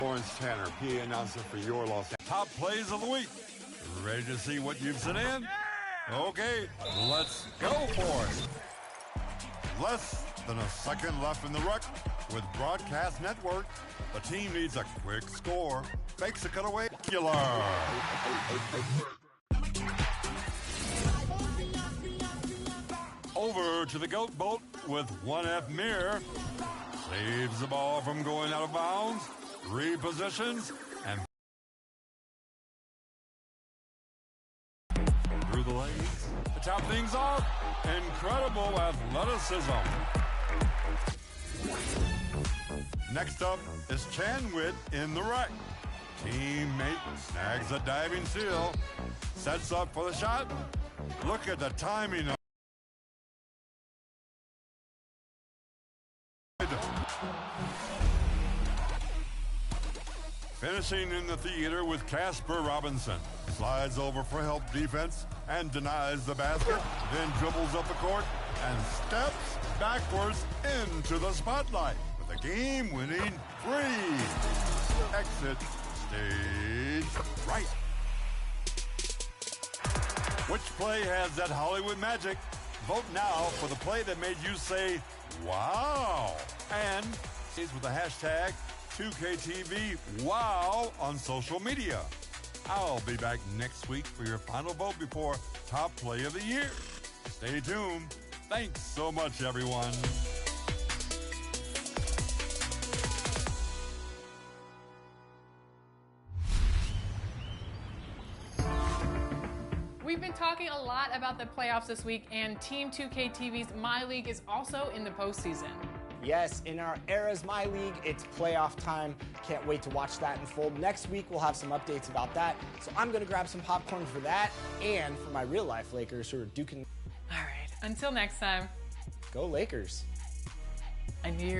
Lawrence Tanner, PA announcer for your Los Angeles. Top plays of the week. Ready to see what you've sent in? Okay, let's go for it. Less than a second left in the ruck with Broadcast Network. The team needs a quick score. Fakes a cutaway. Killer. Over to the goat boat with 1F Mir. Saves the ball from going out of bounds. Repositions and through the legs to top things off. Incredible athleticism. Next up is Chanwit in the right. Teammate snags a diving seal. Sets up for the shot. Look at the timing of finishing in the theater with Casper Robinson. Slides over for help defense and denies the basket, then dribbles up the court and steps backwards into the spotlight with a game-winning three. Exit stage right. Which play has that Hollywood magic? Vote now for the play that made you say, wow. And with the hashtag 2KTV WOW on social media. I'll be back next week for your final vote before Top Play of the Year. Stay tuned. Thanks so much, everyone. We've been talking a lot about the playoffs this week, and Team 2KTV's My League is also in the postseason. Yes, in our Era's My League, it's playoff time. Can't wait to watch that unfold. Next week, we'll have some updates about that. So I'm going to grab some popcorn for that and for my real-life Lakers who are duking. All right, until next time. Go Lakers. I knew you.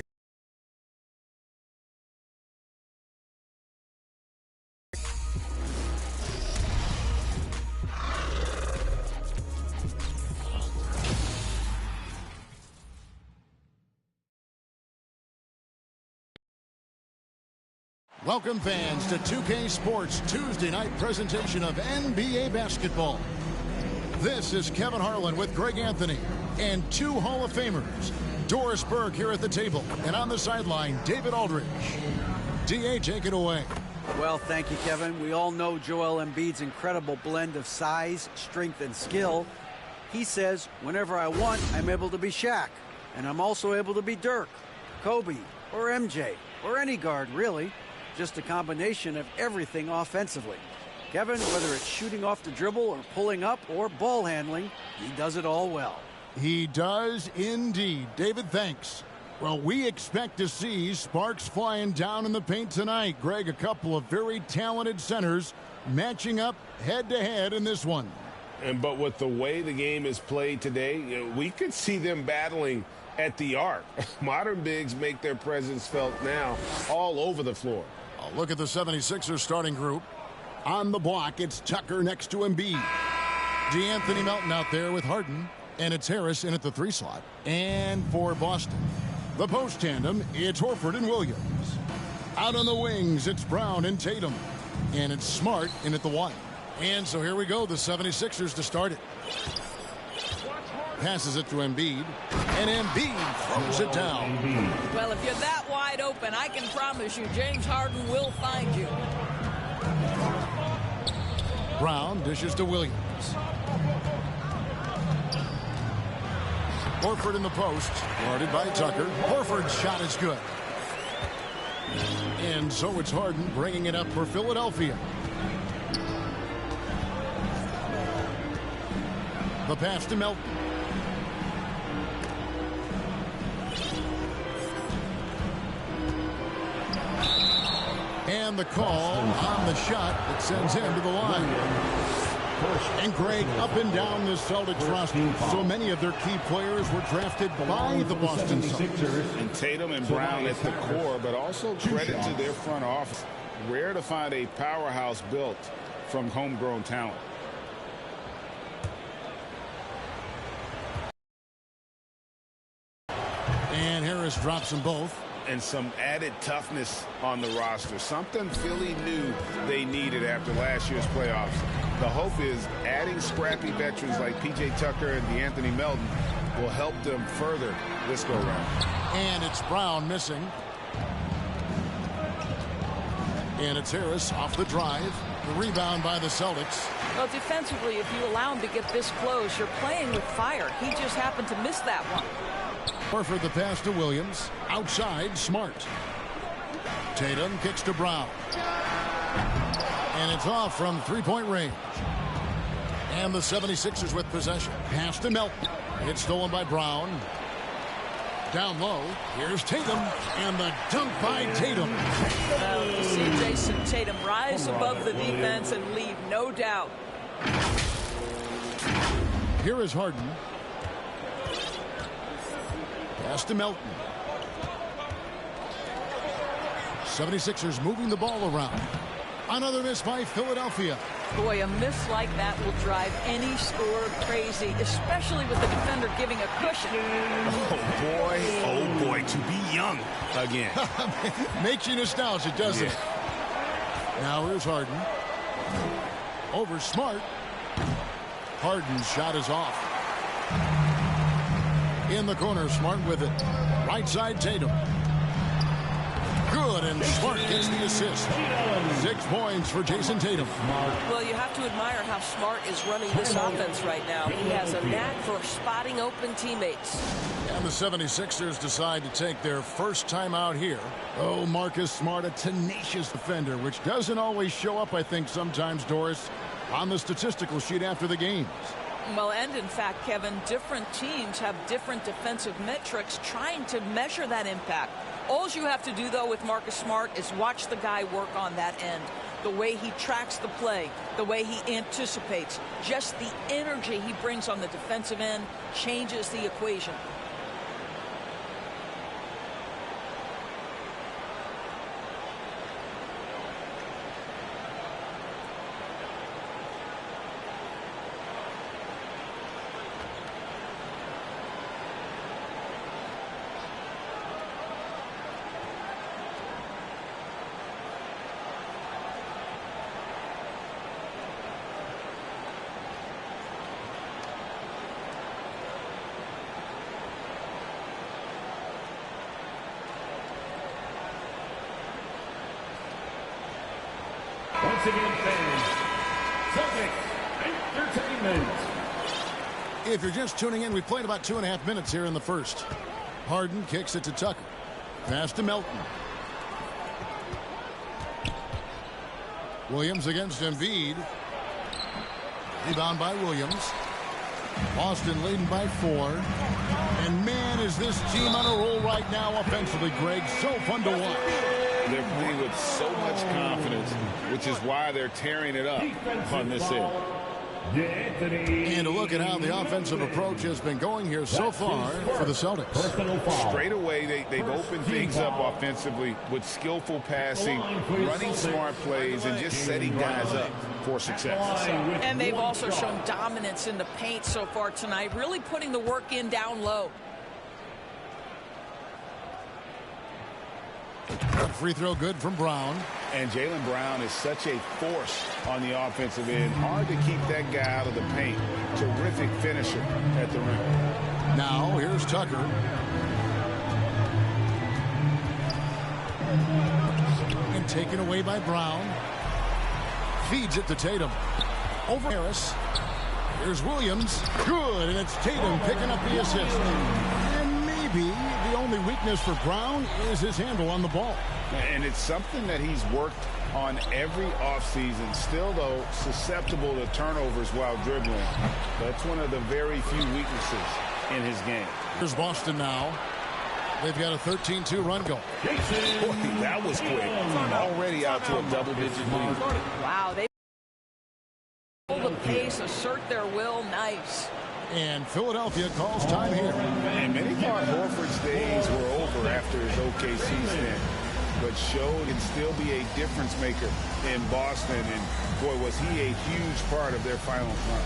Welcome fans to 2K Sports Tuesday night presentation of NBA basketball. This is Kevin Harlan with Greg Anthony and two Hall of Famers. Doris Berg here at the table, and on the sideline, David Aldridge. DA, take it away. Well, thank you, Kevin. We all know Joel Embiid's incredible blend of size, strength, and skill. He says, whenever I want, I'm able to be Shaq. And I'm also able to be Dirk, Kobe, or MJ, or any guard, really. Just a combination of everything offensively. Kevin, whether it's shooting off the dribble or pulling up or ball handling, he does it all well. He does indeed. David, thanks. Well, we expect to see sparks flying down in the paint tonight. Greg, a couple of very talented centers matching up head-to-head in this one. But with the way the game is played today, we could see them battling at the arc. Modern bigs make their presence felt now all over the floor. Look at the 76ers starting group. On the block, it's Tucker next to Embiid. DeAnthony Melton out there with Harden. And it's Harris in at the 3 slot. And for Boston, the post tandem, it's Horford and Williams. Out on the wings, it's Brown and Tatum. And it's Smart in at the 1. And so here we go, the 76ers to start it. Passes it to Embiid, and Embiid throws it down. Well, if you're that wide open, I can promise you James Harden will find you. Brown dishes to Williams. Horford in the post, guarded by Tucker. Horford's shot is good. And so it's Harden bringing it up for Philadelphia. The pass to Melton. And the call on the shot that sends him to the line. And Greg, up and down this Celtics roster, so many of their key players were drafted by the Boston Celtics. And Tatum and Brown at the core, but also credit to their front office. Rare to find a powerhouse built from homegrown talent. And Harris drops them both. and some added toughness on the roster. Something Philly knew they needed after last year's playoffs. The hope is adding scrappy veterans like P.J. Tucker and DeAnthony Melton will help them further this go-round. And it's Brown missing. And it's Harris off the drive. The rebound by the Celtics. Well, defensively, if you allow him to get this close, you're playing with fire. He just happened to miss that one. Horford the pass to Williams. Outside, Smart. Tatum kicks to Brown. And it's off from three-point range. And the 76ers with possession. Pass to Melton. It's stolen by Brown. Down low, here's Tatum, and the dunk by Tatum. Well, you see Jason Tatum rise above the defense and leave no doubt. Here is Harden. Pass to Melton. 76ers moving the ball around. Another miss by Philadelphia. Boy, a miss like that will drive any scorer crazy, especially with the defender giving a cushion. Oh boy, to be young again. Makes you nostalgic, doesn't it? Now here's Harden. Over Smart. Harden's shot is off. In the corner, Smart with it. Right side, Tatum. Good, and Smart gets the assist. 6 points for Jason Tatum. Well, you have to admire how Smart is running this offense right now. He has a knack for spotting open teammates. And the 76ers decide to take their first time out here. Oh, Marcus Smart, a tenacious defender, which doesn't always show up, I think, sometimes, Doris, on the statistical sheet after the games. Well, and in fact, Kevin, different teams have different defensive metrics trying to measure that impact. All you have to do, though, with Marcus Smart is watch the guy work on that end. The way he tracks the play, the way he anticipates, just the energy he brings on the defensive end changes the equation. Once again, fans, Celtics Entertainment. If you're just tuning in, we played about 2.5 minutes here in the first. Harden kicks it to Tucker. Pass to Melton. Williams against Embiid. Rebound by Williams. Boston leading by 4. And man, is this team on a roll right now offensively, Greg. So fun to watch. They're playing with so much confidence, which is why they're tearing it up on this end. And a look at how the offensive approach has been going here so far for the Celtics. Straight away, they've opened things up offensively with skillful passing, running smart plays, and just setting guys up for success. And they've also shown dominance in the paint so far tonight, really putting the work in down low. Free throw good from Brown. And Jaylen Brown is such a force on the offensive end. Hard to keep that guy out of the paint. Terrific finisher at the rim. Now here's Tucker. And taken away by Brown. Feeds it to Tatum. Over Harris. Here's Williams. Good, and it's Tatum picking up the assist. And maybe the only weakness for Brown is his handle on the ball. And it's something that he's worked on every offseason. Still, though, susceptible to turnovers while dribbling. That's one of the very few weaknesses in his game. Here's Boston now. They've got a 13-2 run goal. Boy, that was quick. Already out to a double-digit lead. Wow, they hold the pace, assert their will. Nice. And Philadelphia calls time here. And many thought Horford's days were over after his OKC stint, but showed can still be a difference maker in Boston. And boy, was he a huge part of their final run.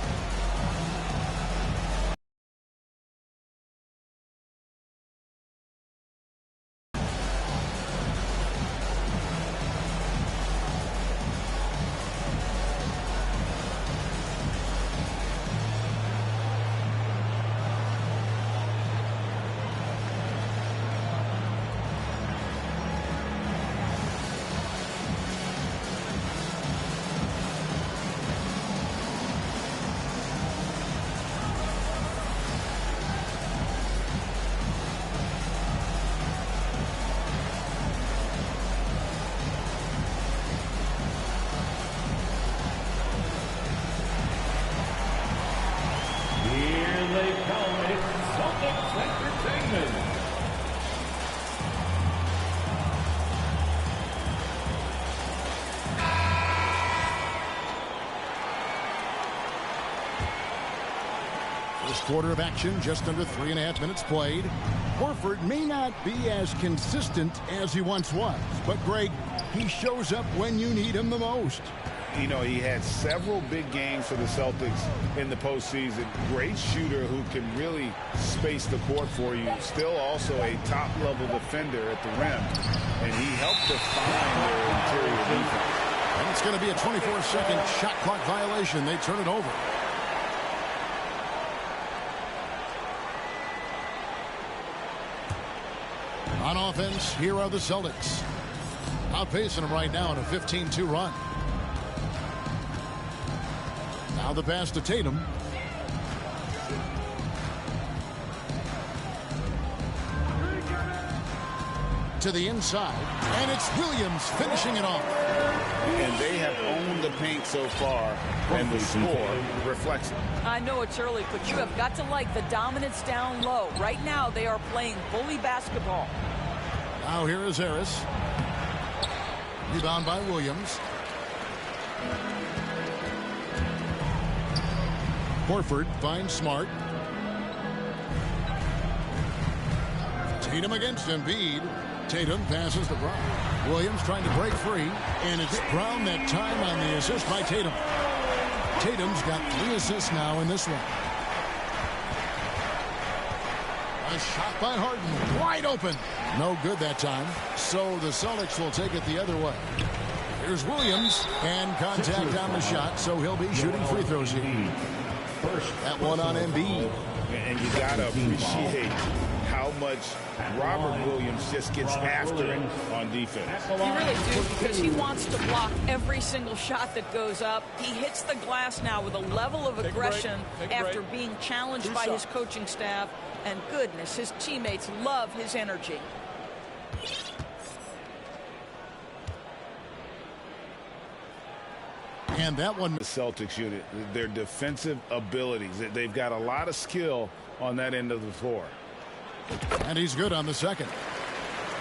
First quarter of action, just under 3.5 minutes played. Horford may not be as consistent as he once was, but Greg, he shows up when you need him the most. You know, he had several big games for the Celtics in the postseason. Great shooter who can really space the court for you. Still also a top-level defender at the rim. And he helped define their interior defense. And it's going to be a 24-second shot clock violation. They turn it over. On offense, here are the Celtics. Outpacing them right now in a 15-2 run. Now the pass to Tatum. To the inside, and it's Williams finishing it off. And they have owned the paint so far, and the score reflects it. I know it's early, but you have got to like the dominance down low. Right now, they are playing bully basketball. Now here is Harris. Rebound by Williams. Horford finds Smart. Tatum against Embiid. Tatum passes to Brown. Williams trying to break free, and it's Brown that time on the assist by Tatum. Tatum's got 3 assists now in this one. A shot by Harden, wide open. No good that time, so the Celtics will take it the other way. Here's Williams, and contact on the shot, so he'll be shooting free throws here. That one on Embiid. And you got to appreciate how much Robert Williams just gets after it on defense. You really do, because he wants to block every single shot that goes up. He hits the glass now with a level of aggression after being challenged by his coaching staff. And goodness, his teammates love his energy. And that one, the Celtics unit, their defensive abilities, they've got a lot of skill on that end of the floor. And he's good on the second.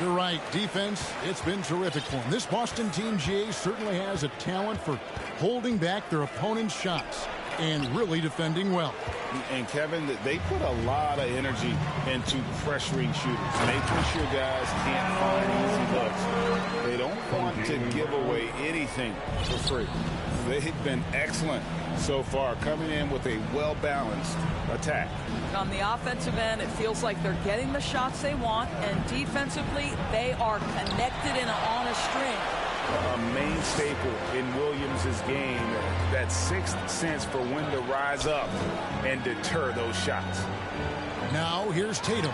You're right, defense, it's been terrific for him. This Boston team, GA, certainly has a talent for holding back their opponent's shots and really defending well. And Kevin, they put a lot of energy into pressuring shooters, making sure guys can't find easy looks. They don't want to give away anything for free. They've been excellent so far, coming in with a well-balanced attack. On the offensive end, it feels like they're getting the shots they want, and defensively, they are connected and on a string. A main staple in Williams' game, that sixth sense for when to rise up and deter those shots. Now here's Tatum.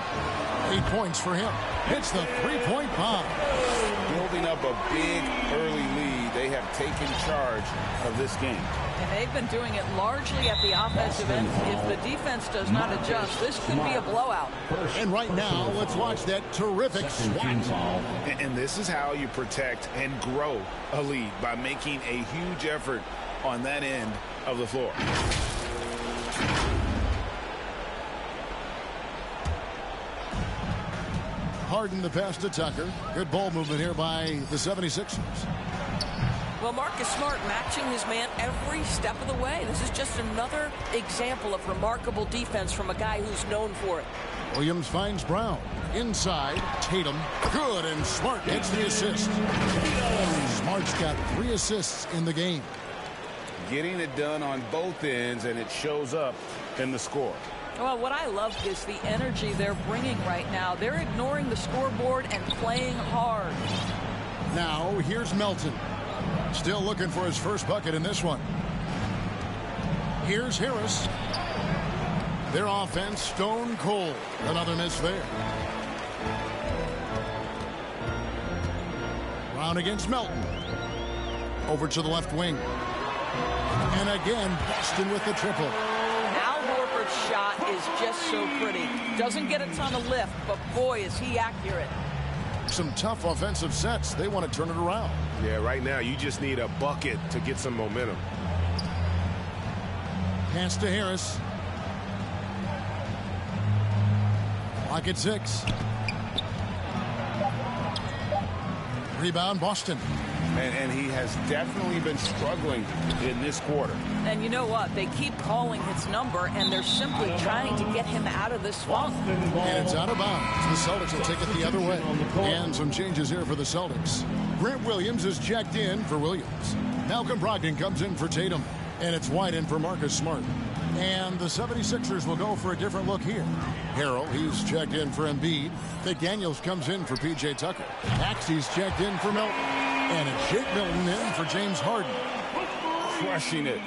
8 points for him. It's the three-point bomb. Building up a big early lead, they have taken charge of this game. And they've been doing it largely at the offensive end. If the defense does not adjust, this could be a blowout. And right now, let's watch that terrific swat. And this is how you protect and grow a lead, by making a huge effort on that end of the floor. Harden the pass to Tucker. Good ball movement here by the 76ers. Well, Marcus Smart matching his man every step of the way. This is just another example of remarkable defense from a guy who's known for it. Williams finds Brown. Inside, Tatum. Good, and Smart gets the assist. Smart's got 3 assists in the game. Getting it done on both ends, and it shows up in the score. Well, what I love is the energy they're bringing right now. They're ignoring the scoreboard and playing hard. Now, here's Melton. Still looking for his first bucket in this one. Here's Harris. Their offense stone cold. Another miss there. Brown against Melton. Over to the left wing. And again, Boston with the triple. Al Horford's shot is just so pretty. Doesn't get a ton of lift, but boy, is he accurate. Some tough offensive sets. They want to turn it around. Yeah, right now you just need a bucket to get some momentum. Pass to Harris. Clock at 6. Rebound, Boston. And he has definitely been struggling in this quarter. And you know what? They keep calling his number, and they're simply trying to get him out of this funk. And it's out of bounds. The Celtics will take it the other way. And some changes here for the Celtics. Grant Williams is checked in for Williams. Malcolm Brogdon comes in for Tatum. And it's White in for Marcus Smart. And the 76ers will go for a different look here. Harrell, he's checked in for Embiid. McDaniels comes in for P.J. Tucker. Maxey's checked in for Milton. And it's Shake Milton in for James Harden. Crushing it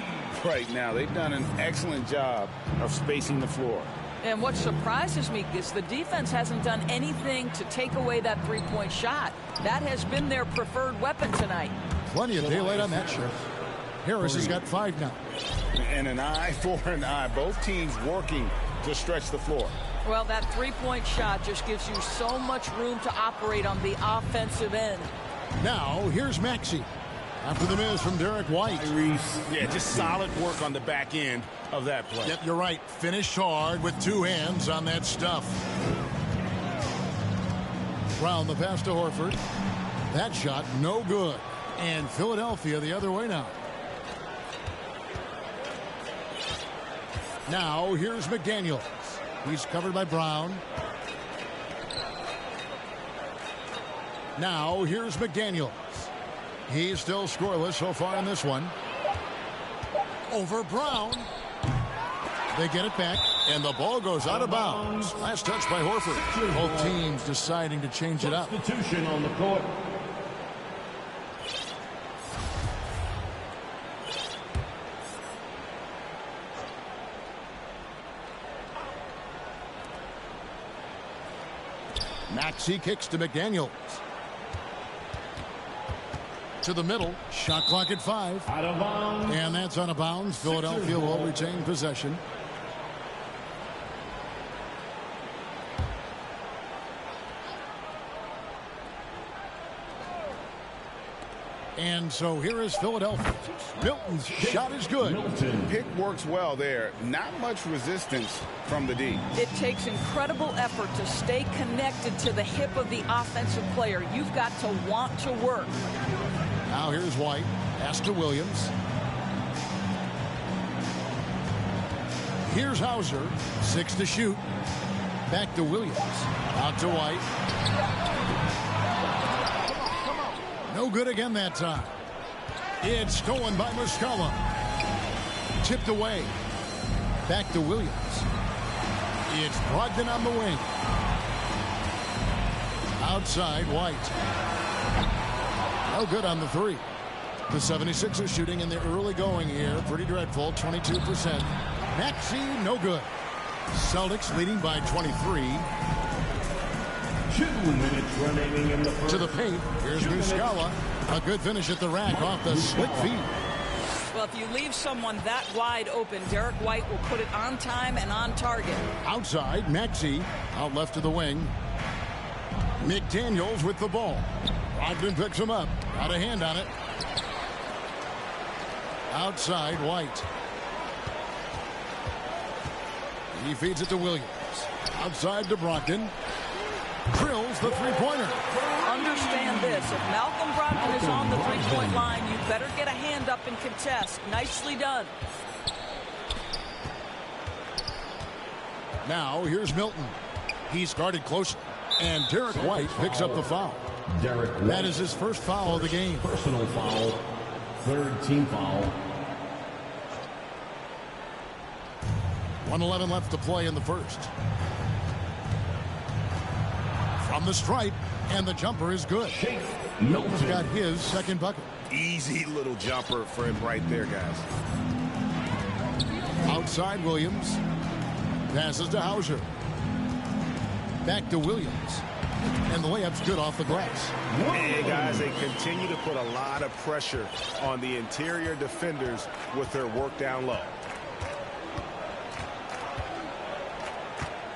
right now. They've done an excellent job of spacing the floor. And what surprises me is the defense hasn't done anything to take away that three-point shot. That has been their preferred weapon tonight. Plenty of daylight on that shot. Harris has got 5 now. And an eye for an eye. Both teams working to stretch the floor. Well, that three-point shot just gives you so much room to operate on the offensive end. Now, here's Maxey. After the miss from Derek White. Yeah, just solid work on the back end of that play. Yep, you're right. Finished hard with 2 hands on that stuff. Brown the pass to Horford. That shot, no good. And Philadelphia the other way now. Now, here's McDaniels. He's covered by Brown. Now, here's McDaniels. He's still scoreless so far in this one. Over Brown. They get it back, and the ball goes out of bounds. Last touch by Horford. Both teams deciding to change it up. Substitution on the court. Maxey kicks to McDaniels. To the middle. Shot clock at 5. Out of bounds. And that's out of bounds. Philadelphia will retain possession. And so here is Philadelphia. Milton's shot is good. Pick works well there. Not much resistance from the D. It takes incredible effort to stay connected to the hip of the offensive player. You've got to want to work. Now here's White. Pass to Williams. Here's Hauser. 6 to shoot. Back to Williams. Out to White. No good again that time. It's stolen by Muscala. Tipped away. Back to Williams. It's Brogdon on the wing. Outside, White. No good on the 3. The 76ers shooting in the early going here. Pretty dreadful, 22%. Maxey, no good. Celtics leading by 23. 2 minutes remaining in the first. To the paint. Here's Muscala. A good finish at the rack off the slick feet. Well, if you leave someone that wide open, Derek White will put it on time and on target. Outside, Maxey. Out left to the wing. McDaniels with the ball. Brogdon picks him up. Got a hand on it. Outside, White. He feeds it to Williams. Outside to Brogdon. Drills the three-pointer. Understand this. If Malcolm Brogdon is on the three-point line, you better get a hand up and contest. Nicely done. Now, here's Milton. He's guarded closely. And Derek White picks up the foul. Derek White. That is his first foul of the game. Personal foul. 3rd team foul. 1:11 left to play in the first. From the stripe, and the jumper is good. Milton's got his second bucket. Easy little jumper for him right there, guys. Outside, Williams. Passes to Hauser. Back to Williams. And the layup's good off the glass. Hey, guys, they continue to put a lot of pressure on the interior defenders with their work down low.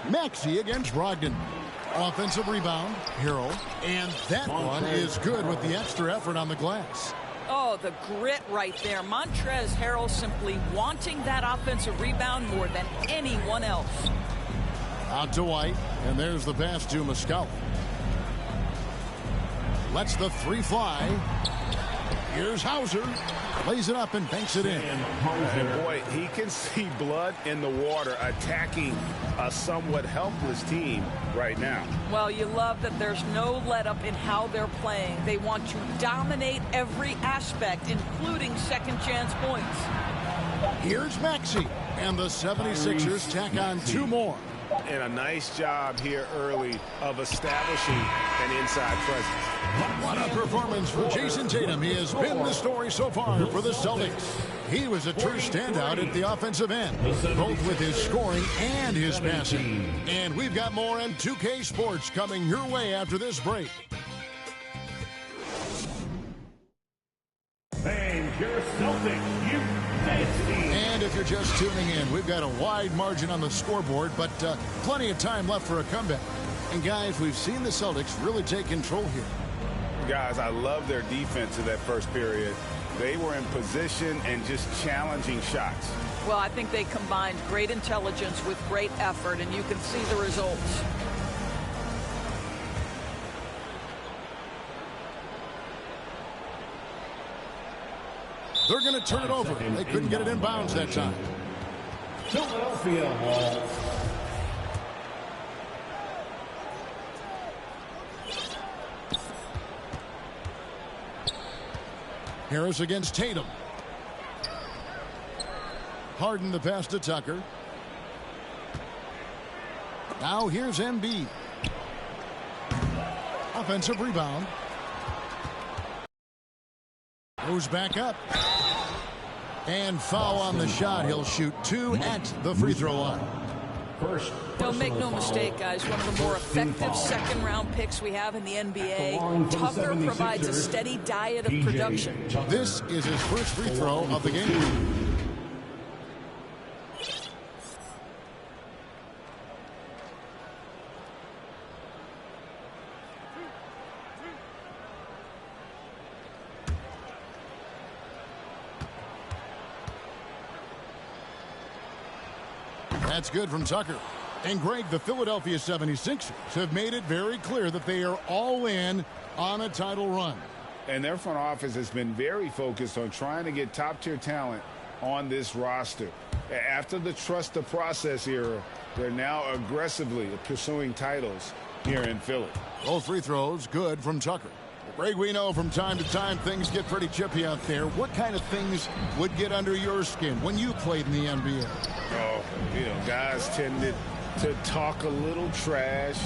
Maxey against Brogdon. Offensive rebound, Harrell. And that one is good with the extra effort on the glass. Oh, the grit right there. Montrezl Harrell simply wanting that offensive rebound more than anyone else. Out to White, and there's the pass to Muscala. Lets the 3 fly. Here's Hauser. Lays it up and banks it in. And boy, he can see blood in the water attacking a somewhat helpless team right now. Well, you love that there's no let-up in how they're playing. They want to dominate every aspect, including second-chance points. Here's Maxey. And the 76ers tack on 2 more. And a nice job here early of establishing an inside presence. What a performance for Jason Tatum. He has been the story so far for the Celtics. He was a true standout at the offensive end, both with his scoring and his passing. And we've got more on 2K Sports coming your way after this break. And your Celtics, you nasty. And if you're just tuning in, we've got a wide margin on the scoreboard, but plenty of time left for a comeback. And guys, we've seen the Celtics really take control here. Guys, I love their defense in that first period. They were in position and just challenging shots. Well, I think they combined great intelligence with great effort, and you can see the results. They're going to turn it over. They couldn't get it in bounds that time. Philadelphia ball. Harris against Tatum. Harden the pass to Tucker. Now here's Embiid. Offensive rebound. Goes back up. And foul on the shot. He'll shoot 2 at the free throw line. Don't make no mistake, guys. One of the more effective second-round picks we have in the NBA. Tucker provides a steady diet of production. This is his first free throw of the game. That's good from Tucker. And Greg, the Philadelphia 76ers have made it very clear that they are all in on a title run. And their front office has been very focused on trying to get top-tier talent on this roster. After the trust the process era, they're now aggressively pursuing titles here in Philly. Both free throws good from Tucker. Greg, we know from time to time things get pretty chippy out there. What kind of things would get under your skin when you played in the NBA? Oh, guys tended to talk a little trash,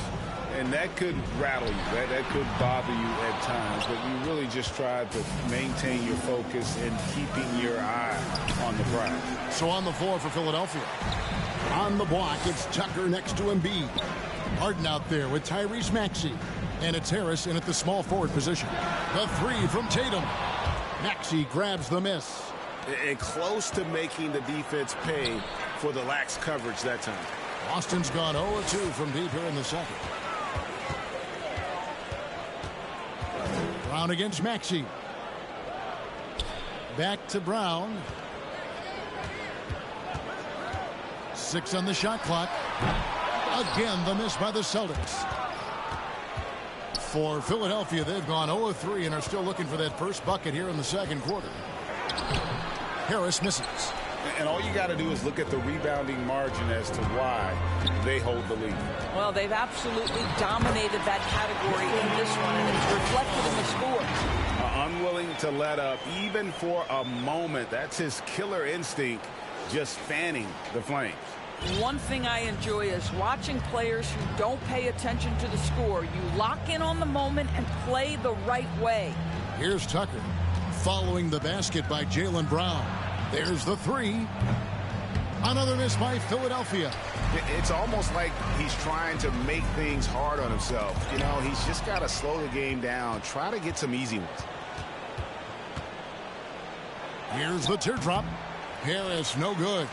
and that could rattle you. That could bother you at times, but you really just try to maintain your focus and keeping your eye on the prize. So on the floor for Philadelphia. On the block, it's Tucker next to Embiid. Harden out there with Tyrese Maxey. And it's Harris in at the small forward position. The three from Tatum. Maxey grabs the miss. And close to making the defense pay for the lax coverage that time. Boston's gone 0-2 from deep here in the second. Brown against Maxey. Back to Brown. 6 on the shot clock. Again, the miss by the Celtics. For Philadelphia, they've gone 0-3 and are still looking for that first bucket here in the second quarter. Harris misses. And all you got to do is look at the rebounding margin as to why they hold the lead. Well, they've absolutely dominated that category in this one, and it's reflected in the score. Unwilling to let up, even for a moment. That's his killer instinct, just fanning the flames. One thing I enjoy is watching players who don't pay attention to the score. You lock in on the moment and play the right way. Here's Tucker following the basket by Jaylen Brown. There's the three. Another miss by Philadelphia. It's almost like he's trying to make things hard on himself. He's just got to slow the game down. Try to get some easy ones. Here's the teardrop. Harris, no good.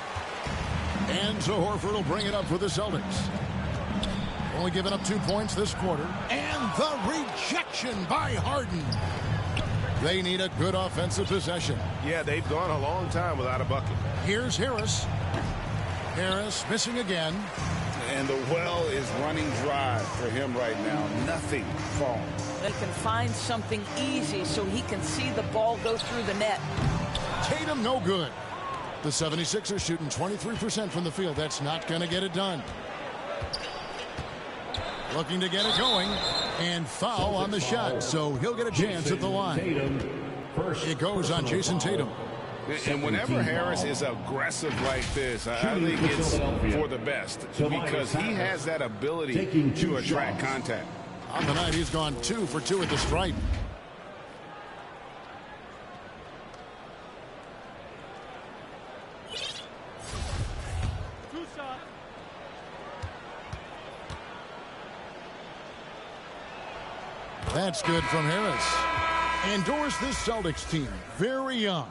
And so Horford will bring it up for the Celtics. Only giving up 2 points this quarter. And the rejection by Harden. They need a good offensive possession. Yeah, they've gone a long time without a bucket. Here's Harris. Harris missing again. And the well is running dry for him right now. Nothing falling. He can find something easy so he can see the ball go through the net. Tatum, no good. The 76ers shooting 23% from the field. That's not going to get it done. Looking to get it going. And foul on the shot, so he'll get a chance at the line. It goes on Jason Tatum. And whenever Harris is aggressive like this, I think it's for the best because he has that ability to attract contact. On the night, he's gone 2 for 2 at the stripe. That's good from Harris. Endorse this Celtics team. Very young.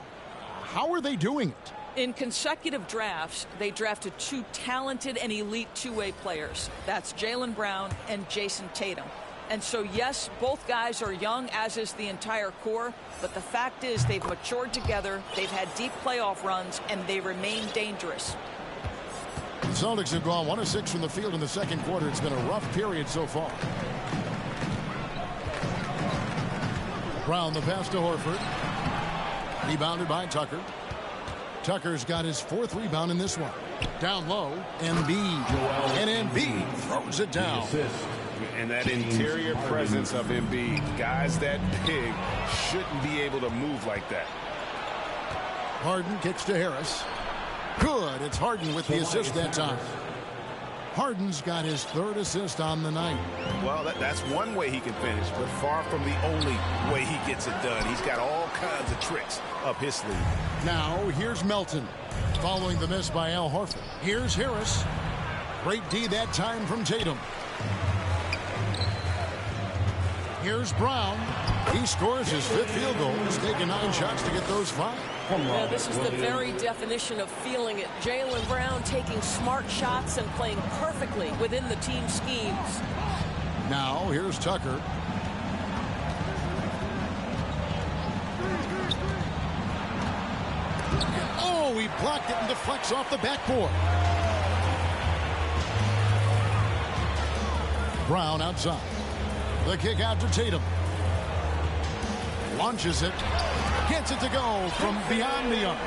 How are they doing it? In consecutive drafts, they drafted 2 talented and elite two-way players. That's Jaylen Brown and Jason Tatum. And so, yes, both guys are young, as is the entire core. But the fact is they've matured together, they've had deep playoff runs, and they remain dangerous. The Celtics have gone 1 of 6 from the field in the second quarter. It's been a rough period so far. Brown, the pass to Horford. Rebounded by Tucker. Tucker's got his 4th rebound in this one. Down low, Embiid. And Embiid throws it down. And that interior presence of Embiid, guys that big shouldn't be able to move like that. Harden kicks to Harris. Good. It's Harden with the assist that time. Harden's got his 3rd assist on the night. Well, that's one way he can finish, but far from the only way he gets it done. He's got all kinds of tricks up his sleeve. Now, here's Melton. Following the miss by Al Horford. Here's Harris. Great D that time from Tatum. Here's Brown. He scores his 5th field goal. He's taken 9 shots to get those 5. Yeah, this is the very definition of feeling it. Jaylen Brown taking smart shots and playing perfectly within the team schemes. Now, here's Tucker. Oh, he blocked it and deflects off the backboard. Brown outside. The kick out to Tatum. Launches it. Gets it to go from beyond the arc.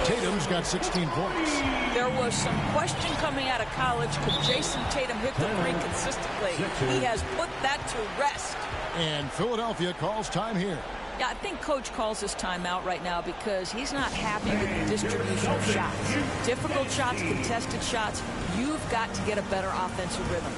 Tatum's got 16 points. There was some question coming out of college. Could Jason Tatum hit the 3 consistently? He has put that to rest. And Philadelphia calls time here. Yeah, I think Coach calls this timeout right now because he's not happy with the distribution of shots. Difficult shots, contested shots. You've got to get a better offensive rhythm.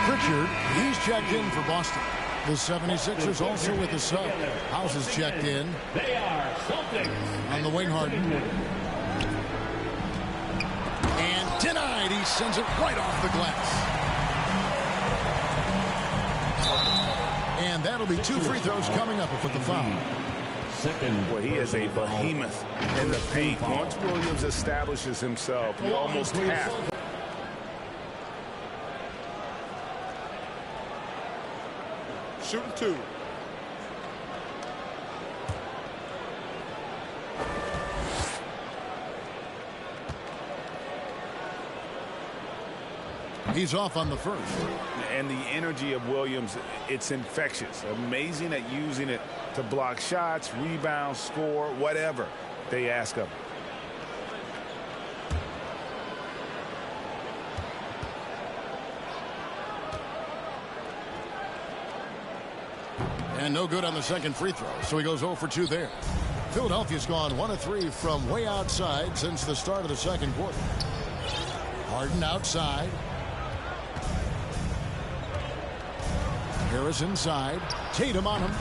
Pritchard, he's checked in for Boston. The 76ers also with the sub. House is checked in. They are Celtics. On the wing, Harden. And denied. He sends it right off the glass. And that'll be 2 free throws coming up with the foul. Well, he is a behemoth in the paint. Once Williams establishes himself, you almost have. Shooting 2. He's off on the first. And the energy of Williams, it's infectious. Amazing at using it to block shots, rebound, score, whatever they ask of him. And no good on the second free throw, so he goes 0 for 2 there. Philadelphia's gone 1 of 3 from way outside since the start of the second quarter. Harden outside. Harris inside. Tatum on him.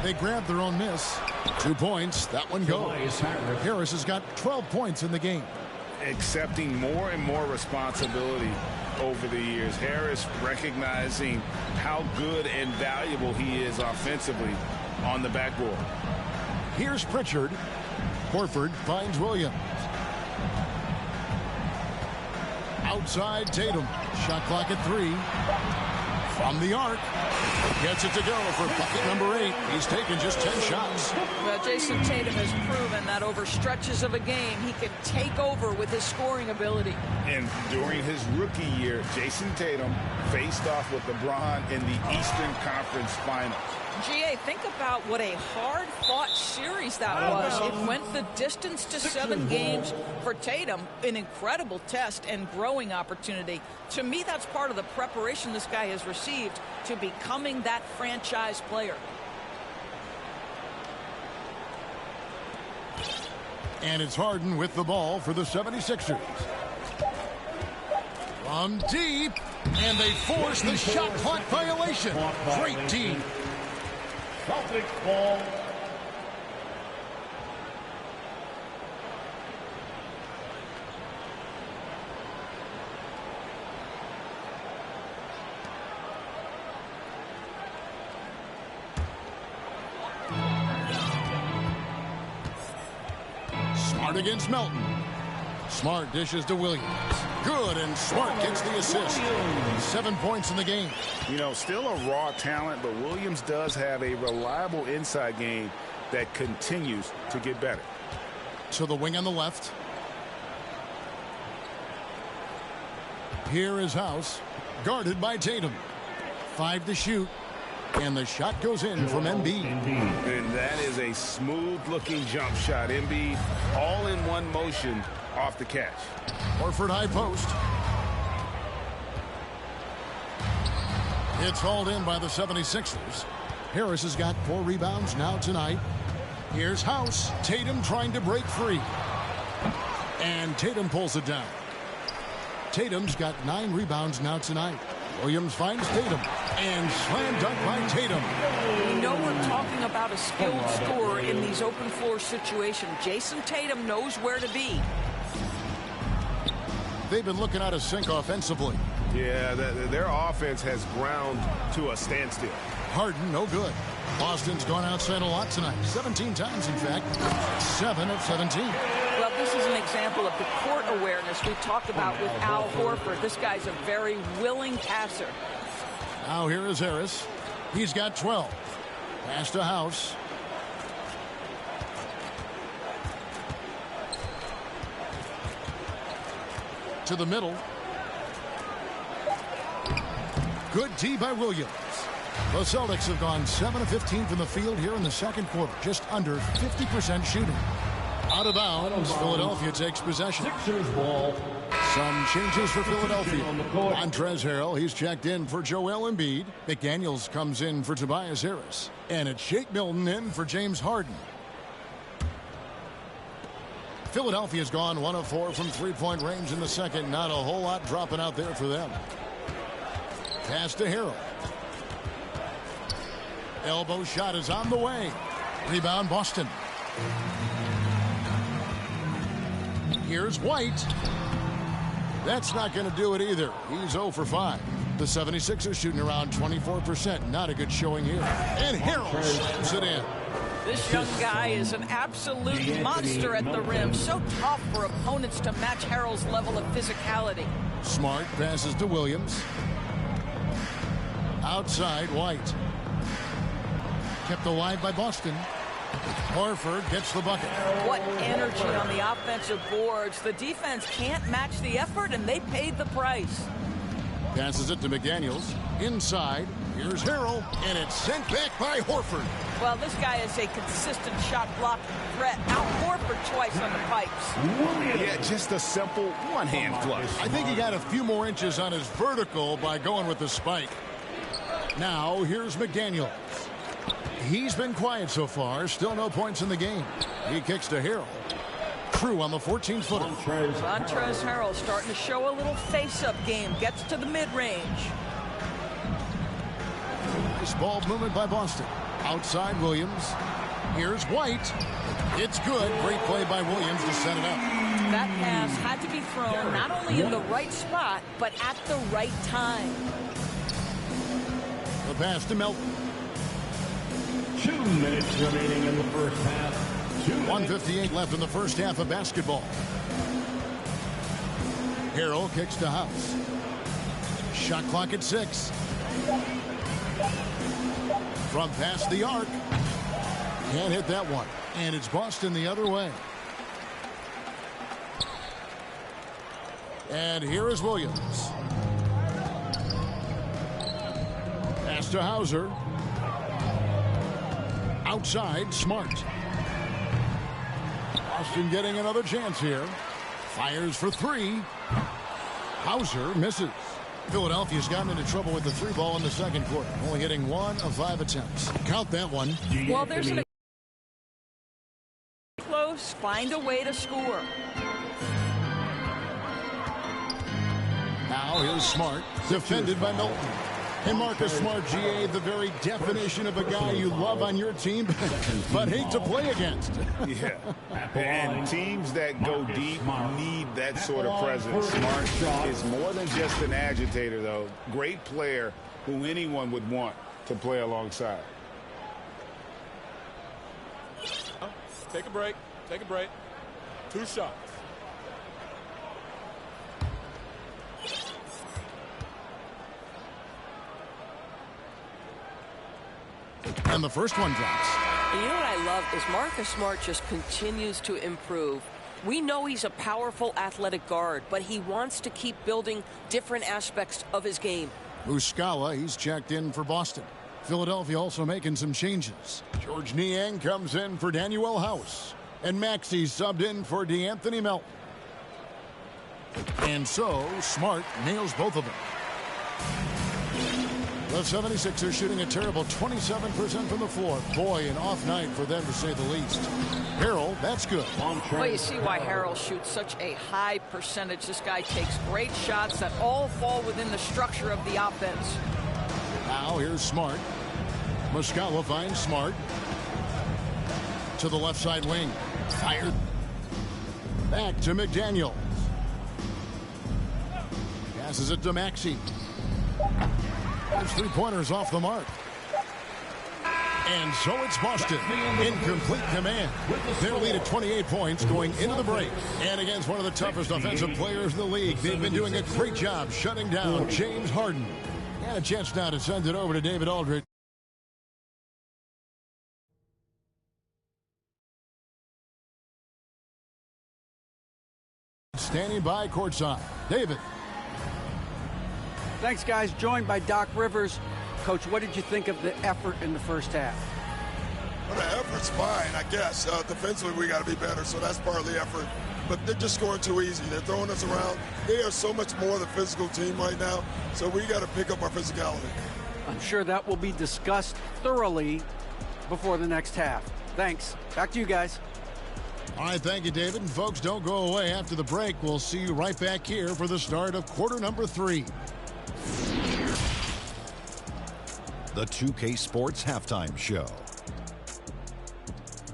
They grab their own miss. 2 points. That one goes. Harris has got 12 points in the game. Accepting more and more responsibility over the years. Harris recognizing how good and valuable he is offensively on the backboard. Here's Pritchard. Horford finds Williams. Outside Tatum. Shot clock at 3. From the arc. Gets it to go for bucket number 8. He's taken just 10 shots. Well, Jason Tatum has proven that over stretches of a game, he can take over with his scoring ability. And during his rookie year, Jason Tatum faced off with LeBron in the Eastern Conference Finals. GA, think about what a hard-fought series that was. It went the distance to 7 games for Tatum, an incredible test and growing opportunity. To me, that's part of the preparation this guy has received to becoming that franchise player. And it's Harden with the ball for the 76ers. From deep, and they force the shot clock violation. Great D. Celtics ball. Smart against Melton. Smart dishes to Williams. Good, and Smart gets the assist. 7 points in the game. You know, still a raw talent, but Williams does have a reliable inside game that continues to get better. To the wing on the left. Here is House, guarded by Tatum. 5 to shoot, and the shot goes in from Embiid. And that is a smooth-looking jump shot. Embiid all in one motion off the catch. Horford high post. It's hauled in by the 76ers. Harris has got 4 rebounds now tonight. Here's House. Tatum trying to break free. And Tatum pulls it down. Tatum's got 9 rebounds now tonight. Williams finds Tatum. And slam dunk by Tatum. You know we're talking about a skilled scorer in these open floor situations. Jason Tatum knows where to be. They've been looking out of sync offensively. Yeah, their offense has ground to a standstill. Harden, no good. Boston's gone outside a lot tonight. 17 times, in fact. 7 of 17. Well, this is an example of the court awareness we talked about with Al Horford. This guy's a very willing passer. Now here is Harris. He's got 12. Pass to House. To the middle. Good D by Williams. The Celtics have gone 7 of 15 from the field here in the second quarter. Just under 50% shooting. Out of bounds, Philadelphia takes possession. Sixers ball. Some changes for Philadelphia. Montrezl Harrell, he's checked in for Joel Embiid. McDaniels comes in for Tobias Harris. And it's Shake Milton in for James Harden. Philadelphia's gone 1 of 4 from three-point range in the second. Not a whole lot dropping out there for them. Pass to Harrell. Elbow shot is on the way. Rebound Boston. Here's White. That's not going to do it either. He's 0 for 5. The 76ers shooting around 24%. Not a good showing here. And Harrell slams it in. This young guy is an absolute monster at the rim. So tough for opponents to match Harrell's level of physicality. Smart passes to Williams. Outside White. Kept alive by Boston. Horford gets the bucket. What energy on the offensive boards. The defense can't match the effort, and they paid the price. Passes it to McDaniels. Inside. Here's Harrell, and it's sent back by Horford. Well, this guy is a consistent shot blocking threat. Out Horford twice on the pipes. Yeah, just a simple one-hand flush. I think he got a few more inches on his vertical by going with the spike. Now, here's McDaniels. He's been quiet so far. Still no points in the game. He kicks to Harrell. Crew on the 14-footer. Montrezl Harrell starting to show a little face-up game. Gets to the mid-range. Nice ball movement by Boston. Outside Williams. Here's White. It's good. Great play by Williams to set it up. That pass had to be thrown not only in the right spot, but at the right time. The pass to Melton. 2 minutes remaining in the first half. 1:58 left in the first half of basketball. Harrell kicks to House. Shot clock at 6. From past the arc. Can't hit that one. And it's Boston the other way. And here is Williams. Pass to Hauser. Outside, Smart. Boston getting another chance here. Fires for 3. Hauser misses. Philadelphia's gotten into trouble with the 3 ball in the second quarter. Only hitting 1 of 5 attempts. Count that one. Well, there's an close. Find a way to score. Now here's Smart. Defended by Milton. And Marcus Smart, GA, the very definition of a guy you love on your team, but hate to play against. Yeah. And teams that go deep need that sort of presence. Smart is more than just an agitator, though. Great player who anyone would want to play alongside. Take a break. Take a break. 2 shots. And the first one drops. And you know what I love is Marcus Smart just continues to improve. We know he's a powerful athletic guard, but he wants to keep building different aspects of his game. Muscala, he's checked in for Boston. Philadelphia also making some changes. George Niang comes in for Daniel House. And Maxey subbed in for DeAnthony Melton. And so, Smart nails both of them. The 76ers shooting a terrible 27% from the floor. Boy, an off night for them to say the least. Harrell, that's good. Well, you see why Harrell shoots such a high percentage. This guy takes great shots that all fall within the structure of the offense. Now here's Smart. Muscala finds Smart. To the left side wing. Fired. Back to McDaniels. Passes it to Maxey. There's 3-pointers off the mark. And so it's Boston in complete command. Their lead at 28 points going into the break. And against one of the toughest offensive players in the league, they've been doing a great job shutting down James Harden. And a chance now to send it over to David Aldridge. Standing by courtside. David. Thanks, guys. Joined by Doc Rivers. Coach, what did you think of the effort in the first half? Well, the effort's fine, I guess. Defensively, we got to be better, so that's part of the effort. But they're just scoring too easy. They're throwing us around. They are so much more the physical team right now, so we got to pick up our physicality. I'm sure that will be discussed thoroughly before the next half. Thanks. Back to you guys. All right, thank you, David. And folks, don't go away after the break. We'll see you right back here for the start of quarter number 3. The 2K Sports Halftime Show.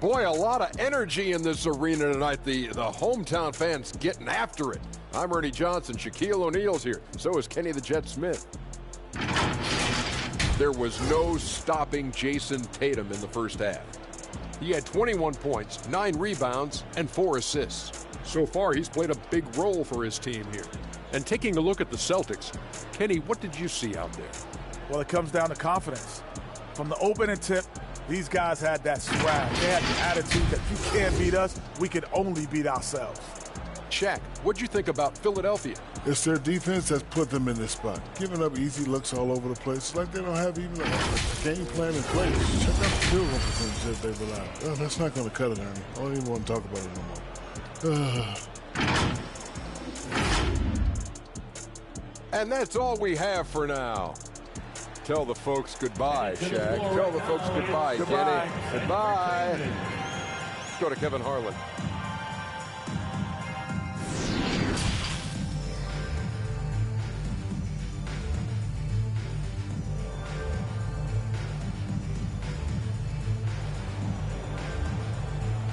Boy, a lot of energy in this arena tonight. The hometown fans getting after it. I'm Ernie Johnson. Shaquille O'Neal's here. So is Kenny the Jet Smith. There was no stopping Jason Tatum in the first half. He had 21 points, 9 rebounds, and 4 assists. So far, he's played a big role for his team here. And taking a look at the Celtics, Kenny, what did you see out there? Well, it comes down to confidence. From the opening tip, these guys had that swag. They had the attitude that you can't beat us, we can only beat ourselves. Shaq, what'd you think about Philadelphia? It's their defense that's put them in this spot. Giving up easy looks all over the place. It's like they don't have even a game plan in place. Check out the field goal percentage that they've allowed. Oh, that's not going to cut it, Ernie. I don't even want to talk about it no more. And that's all we have for now. Tell the folks goodbye, Shaq. Tell the folks goodbye, Goodbye. Kenny. Goodbye. Let's go to Kevin Harlan.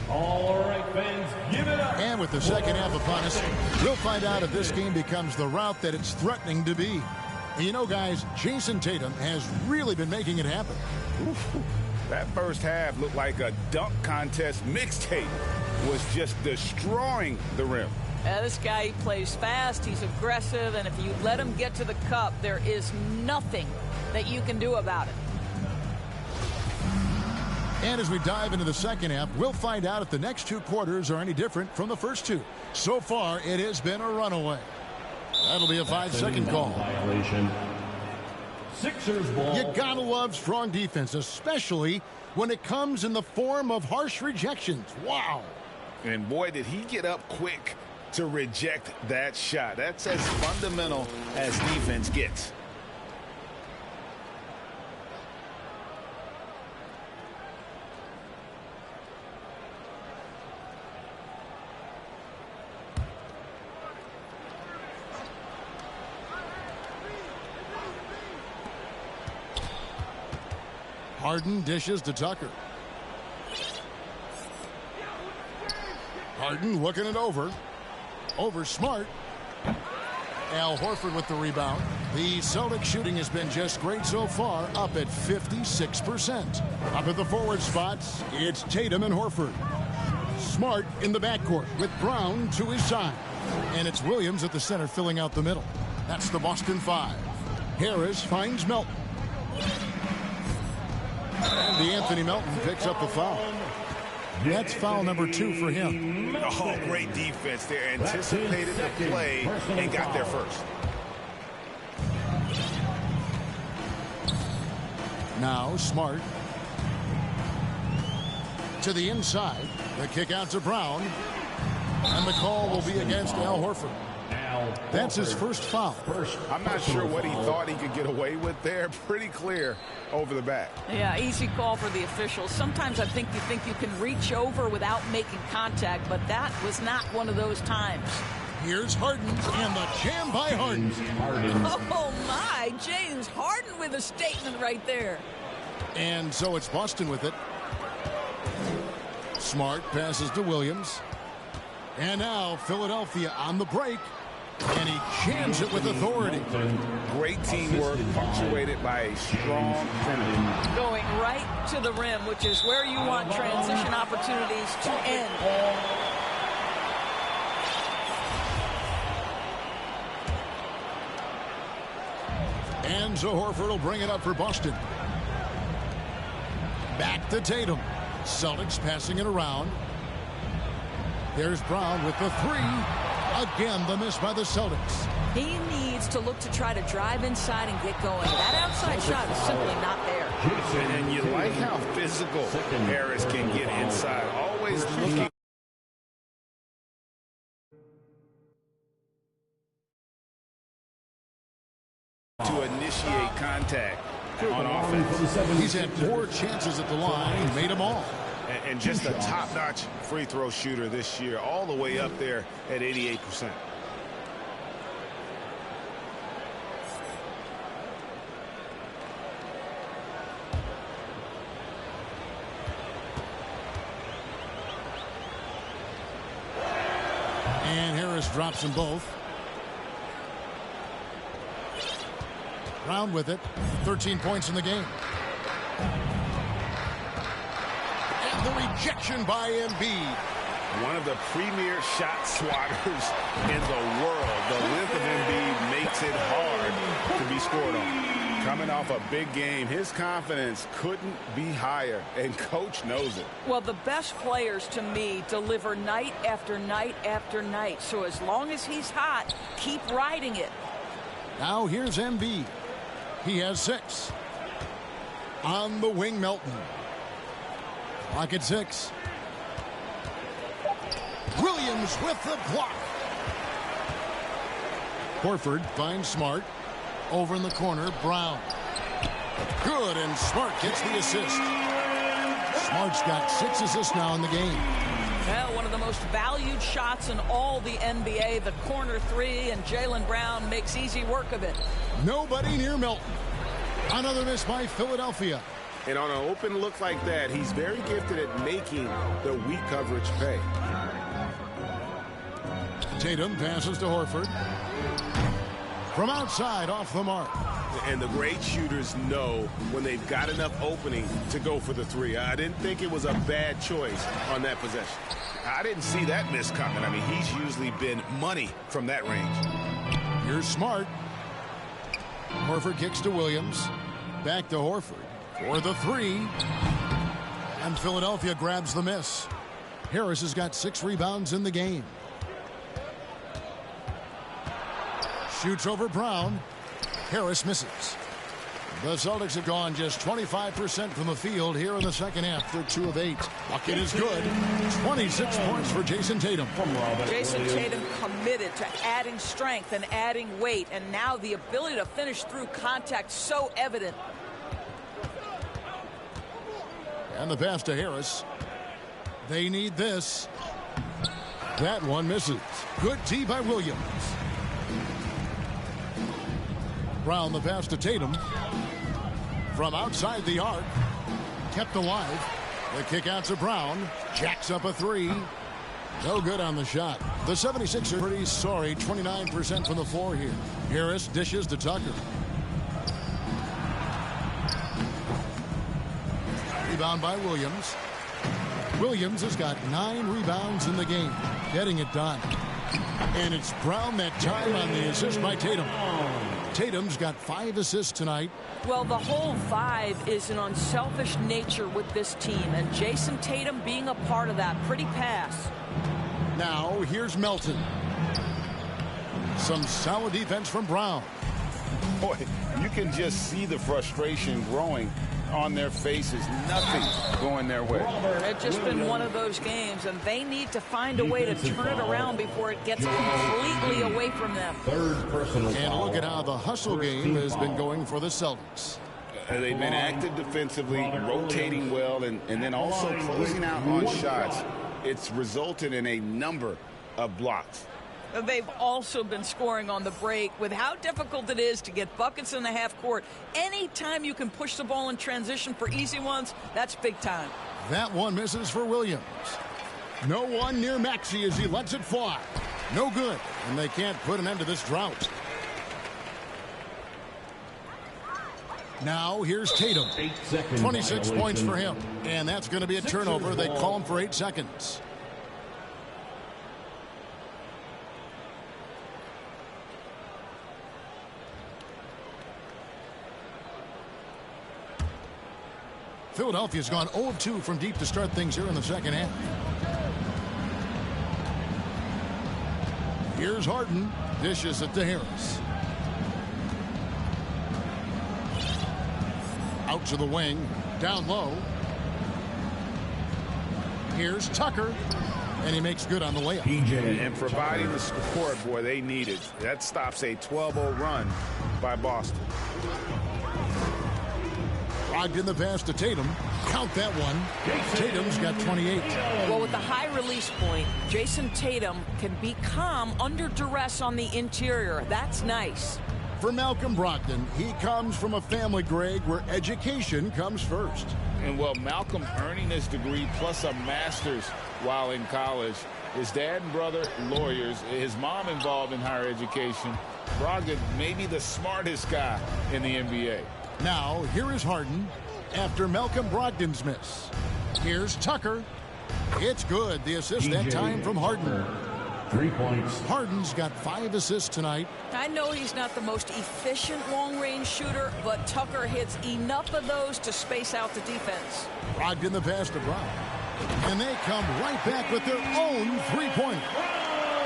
All right, fans, give it up. And with the second half upon us, we'll find out if this game becomes the route that it's threatening to be. And you know, guys, Jason Tatum has really been making it happen. That first half looked like a dunk contest mixtape. Was just destroying the rim. This guy, he plays fast, he's aggressive, and if you let him get to the cup, there is nothing that you can do about it. And as we dive into the second half, we'll find out if the next two quarters are any different from the first two. So far, it has been a runaway. That'll be a 5-second call. Violation. Sixers ball. You gotta love strong defense, especially when it comes in the form of harsh rejections. Wow. And boy, did he get up quick to reject that shot. That's as fundamental as defense gets. Harden dishes to Tucker. Harden looking it over. Over Smart. Al Horford with the rebound. The Celtics shooting has been just great so far, up at 56%. Up at the forward spots, it's Tatum and Horford. Smart in the backcourt with Brown to his side. And it's Williams at the center filling out the middle. That's the Boston Five. Harris finds Melton. And Anthony Melton picks up the foul. That's foul number 2 for him. Oh, great defense there. Anticipated the play and got there first. Now Smart. To the inside. The kick out to Brown. And the call will be against Al Horford. That's his first foul. I'm not sure what he thought he could get away with there. Pretty clear over the back. Yeah, easy call for the officials. Sometimes I think you can reach over without making contact, but that was not one of those times. Here's Harden and the jam by Harden. Oh my, James Harden with a statement right there. And so it's Boston with it. Smart passes to Williams. And now Philadelphia on the break. And he jams it with authority. Great teamwork, punctuated by a strong finish. Going right to the rim, which is where you want transition opportunities to end. And so Horford will bring it up for Boston. Back to Tatum. Celtics passing it around. There's Brown with the three. Again, the miss by the Celtics. He needs to look to try to drive inside and get going. That outside shot is simply not there. And you like how physical Harris can get inside. Always looking. To initiate contact on offense. He's had 4 chances at the line and made them all. And just a top-notch free throw shooter this year, all the way up there at 88%. And Harris drops them both. Brown with it. 13 points in the game. And the rejection by Embiid. One of the premier shot swatters in the world. The length of Embiid makes it hard to be scored on. Coming off a big game, his confidence couldn't be higher, and coach knows it. Well, the best players to me deliver night after night after night. So as long as he's hot, keep riding it. Now here's Embiid. He has 6. On the wing, Melton. Clock at 6. Williams with the block. Horford finds Smart. Over in the corner, Brown. Good, and Smart gets the assist. Smart's got 6 assists now in the game. Well, one of the most valued shots in all the NBA, the corner three, and Jaylen Brown makes easy work of it. Nobody near Melton. Another miss by Philadelphia. And on an open look like that, he's very gifted at making the weak coverage pay. Tatum passes to Horford. From outside, off the mark. And the great shooters know when they've got enough opening to go for the three. I didn't think it was a bad choice on that possession. I didn't see that miss coming. I mean, he's usually been money from that range. Here's Smart. Horford kicks to Williams. Back to Horford for the three. And Philadelphia grabs the miss. Harris has got 6 rebounds in the game. Shoots over Brown. Harris misses. The Celtics have gone just 25% from the field here in the second half. They're 2 of 8. Bucket is good. 26 points for Jason Tatum. Jason Tatum committed to adding strength and adding weight, and now the ability to finish through contact so evident. And the pass to Harris. They need this. That one misses. Good tee by Williams. Brown the pass to Tatum. From outside the arc. Kept alive. The kick out to Brown. Jacks up a 3. No good on the shot. The 76ers are pretty sorry. 29% from the floor here. Harris dishes to Tucker. Rebound by Williams. Williams has got 9 rebounds in the game. Getting it done. And it's Brown that time on the assist by Tatum. Tatum's got 5 assists tonight. Well, the whole vibe is an unselfish nature with this team, and Jason Tatum being a part of that. Pretty pass. Now, here's Melton. Some solid defense from Brown. Boy, you can just see the frustration growing on their faces. Nothing going their way. It's just been one of those games, and they need to find a way to turn it around before it gets completely away from them. And look at how the hustle game has been going for the Celtics. They've been active defensively, rotating well, and then also closing out on shots. It's resulted in a number of blocks. They've also been scoring on the break. With how difficult it is to get buckets in the half court, anytime you can push the ball in transition for easy ones, that's big time. That one misses for Williams. No one near Maxey as he lets it fly. No good, and they can't put an end to this drought. Now here's Tatum. 26 points for him, and that's going to be a turnover. They call him for 8 seconds. Philadelphia's gone 0 of 2 from deep to start things here in the second half. Here's Harden. Dishes it to Harris. Out to the wing. Down low. Here's Tucker. And he makes good on the layup. And providing the support, boy, they need it. That stops a 12-0 run by Boston. Brogdon the pass to Tatum. Count that one. Tatum's got 28. Well, with the high release point, Jason Tatum can be calm under duress on the interior. That's nice. For Malcolm Brogdon, he comes from a family, Greg, where education comes first. And, well, Malcolm earning his degree plus a master's while in college. His dad and brother, lawyers. His mom involved in higher education. Brogdon, maybe the smartest guy in the NBA. Now, here is Harden after Malcolm Brogdon's miss. Here's Tucker. It's good. The assist that time from Harden. 3 points. Harden's got 5 assists tonight. I know he's not the most efficient long-range shooter, but Tucker hits enough of those to space out the defense. Brogdon the pass to Brown. And they come right back with their own three-pointer.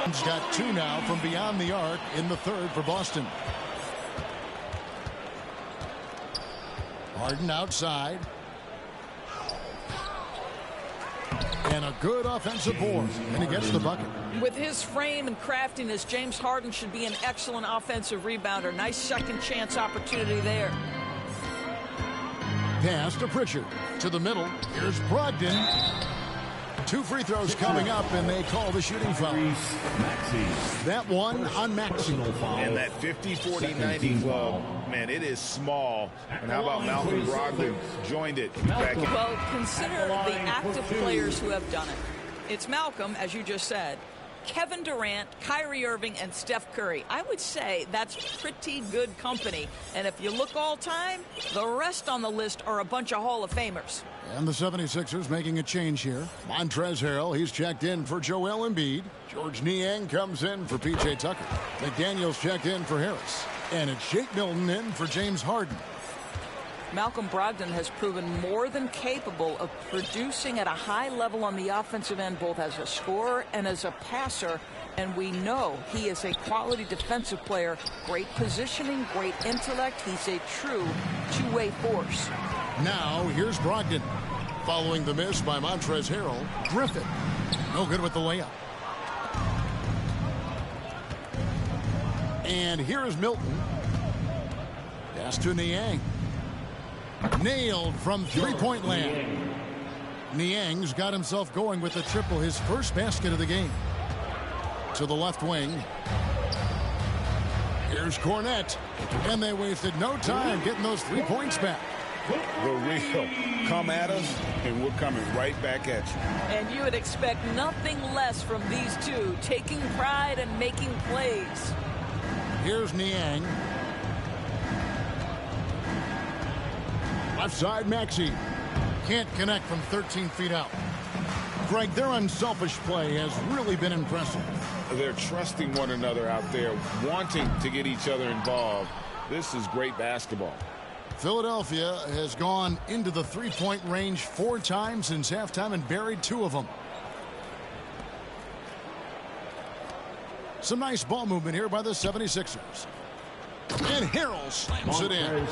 He's got 2 now from beyond the arc in the third for Boston. Harden outside. And a good offensive board. And he gets the bucket. With his frame and craftiness, James Harden should be an excellent offensive rebounder. Nice second chance opportunity there. Pass to Pritchard. To the middle. Here's Brogdon. 2 free throws coming up, and they call the shooting foul. That one on Maxey. And that 50-40-90 club, man, it is small. And how about Malcolm Brogdon joined it back in. Well, consider the active players who have done it. It's Malcolm, as you just said, Kevin Durant, Kyrie Irving, and Steph Curry. I would say that's pretty good company. And if you look all time, the rest on the list are a bunch of Hall of Famers. And the 76ers making a change here. Montrezl Harrell, he's checked in for Joel Embiid. George Niang comes in for P.J. Tucker. McDaniels checked in for Harris. And it's Shake Milton in for James Harden. Malcolm Brogdon has proven more than capable of producing at a high level on the offensive end, both as a scorer and as a passer. And we know he is a quality defensive player. Great positioning, great intellect. He's a true two-way force. Now, here's Brogdon. Following the miss by Montrezl Harrell, Griffin. No good with the layup. And here is Milton. Pass to Niang. Nailed from three-point land. Niang's got himself going with the triple, his first basket of the game. To the left wing. Here's Cornette. And they wasted no time getting those 3 points back. The real. Come at us, and we're coming right back at you. And you would expect nothing less from these two, taking pride and making plays. Here's Niang. Left side, Maxey. Can't connect from 13 feet out. Greg, their unselfish play has really been impressive. They're trusting one another out there, wanting to get each other involved. This is great basketball. Philadelphia has gone into the three-point range 4 times since halftime and buried 2 of them. Some nice ball movement here by the 76ers. And Harrell slams it in.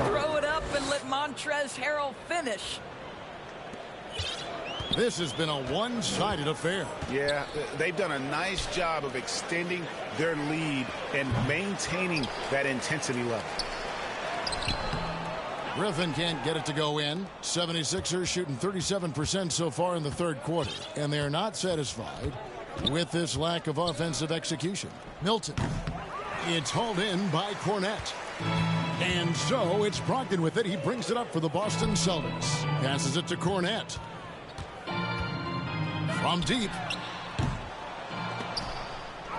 Throw it up and let Montrezl Harrell finish. This has been a one-sided affair. Yeah, they've done a nice job of extending their lead and maintaining that intensity level. Griffin can't get it to go in. 76ers shooting 37% so far in the third quarter. And they're not satisfied with this lack of offensive execution. Milton. It's hauled in by Cornette. And so it's Brogdon with it. He brings it up for the Boston Celtics. Passes it to Cornette. From deep.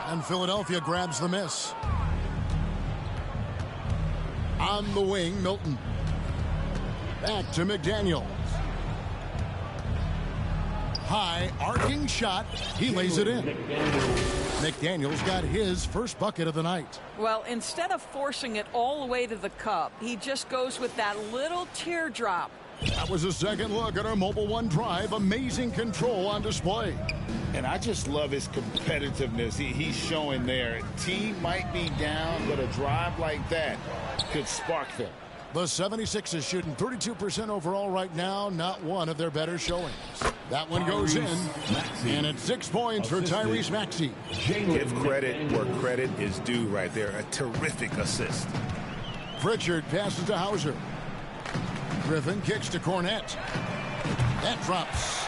And Philadelphia grabs the miss. On the wing, Milton. Back to McDaniels. High arcing shot. He lays it in. McDaniels got his first bucket of the night. Well, instead of forcing it all the way to the cup, he just goes with that little teardrop. That was a second look at our Mobile One drive. Amazing control on display. And I just love his competitiveness he's showing there. Team might be down, but a drive like that could spark them. The 76ers shooting 32% overall right now. Not one of their better showings. That one goes in. And it's 6 points for Tyrese Maxey. Give credit where credit is due right there. A terrific assist. Pritchard passes to Hauser. Griffin kicks to Cornette. That drops.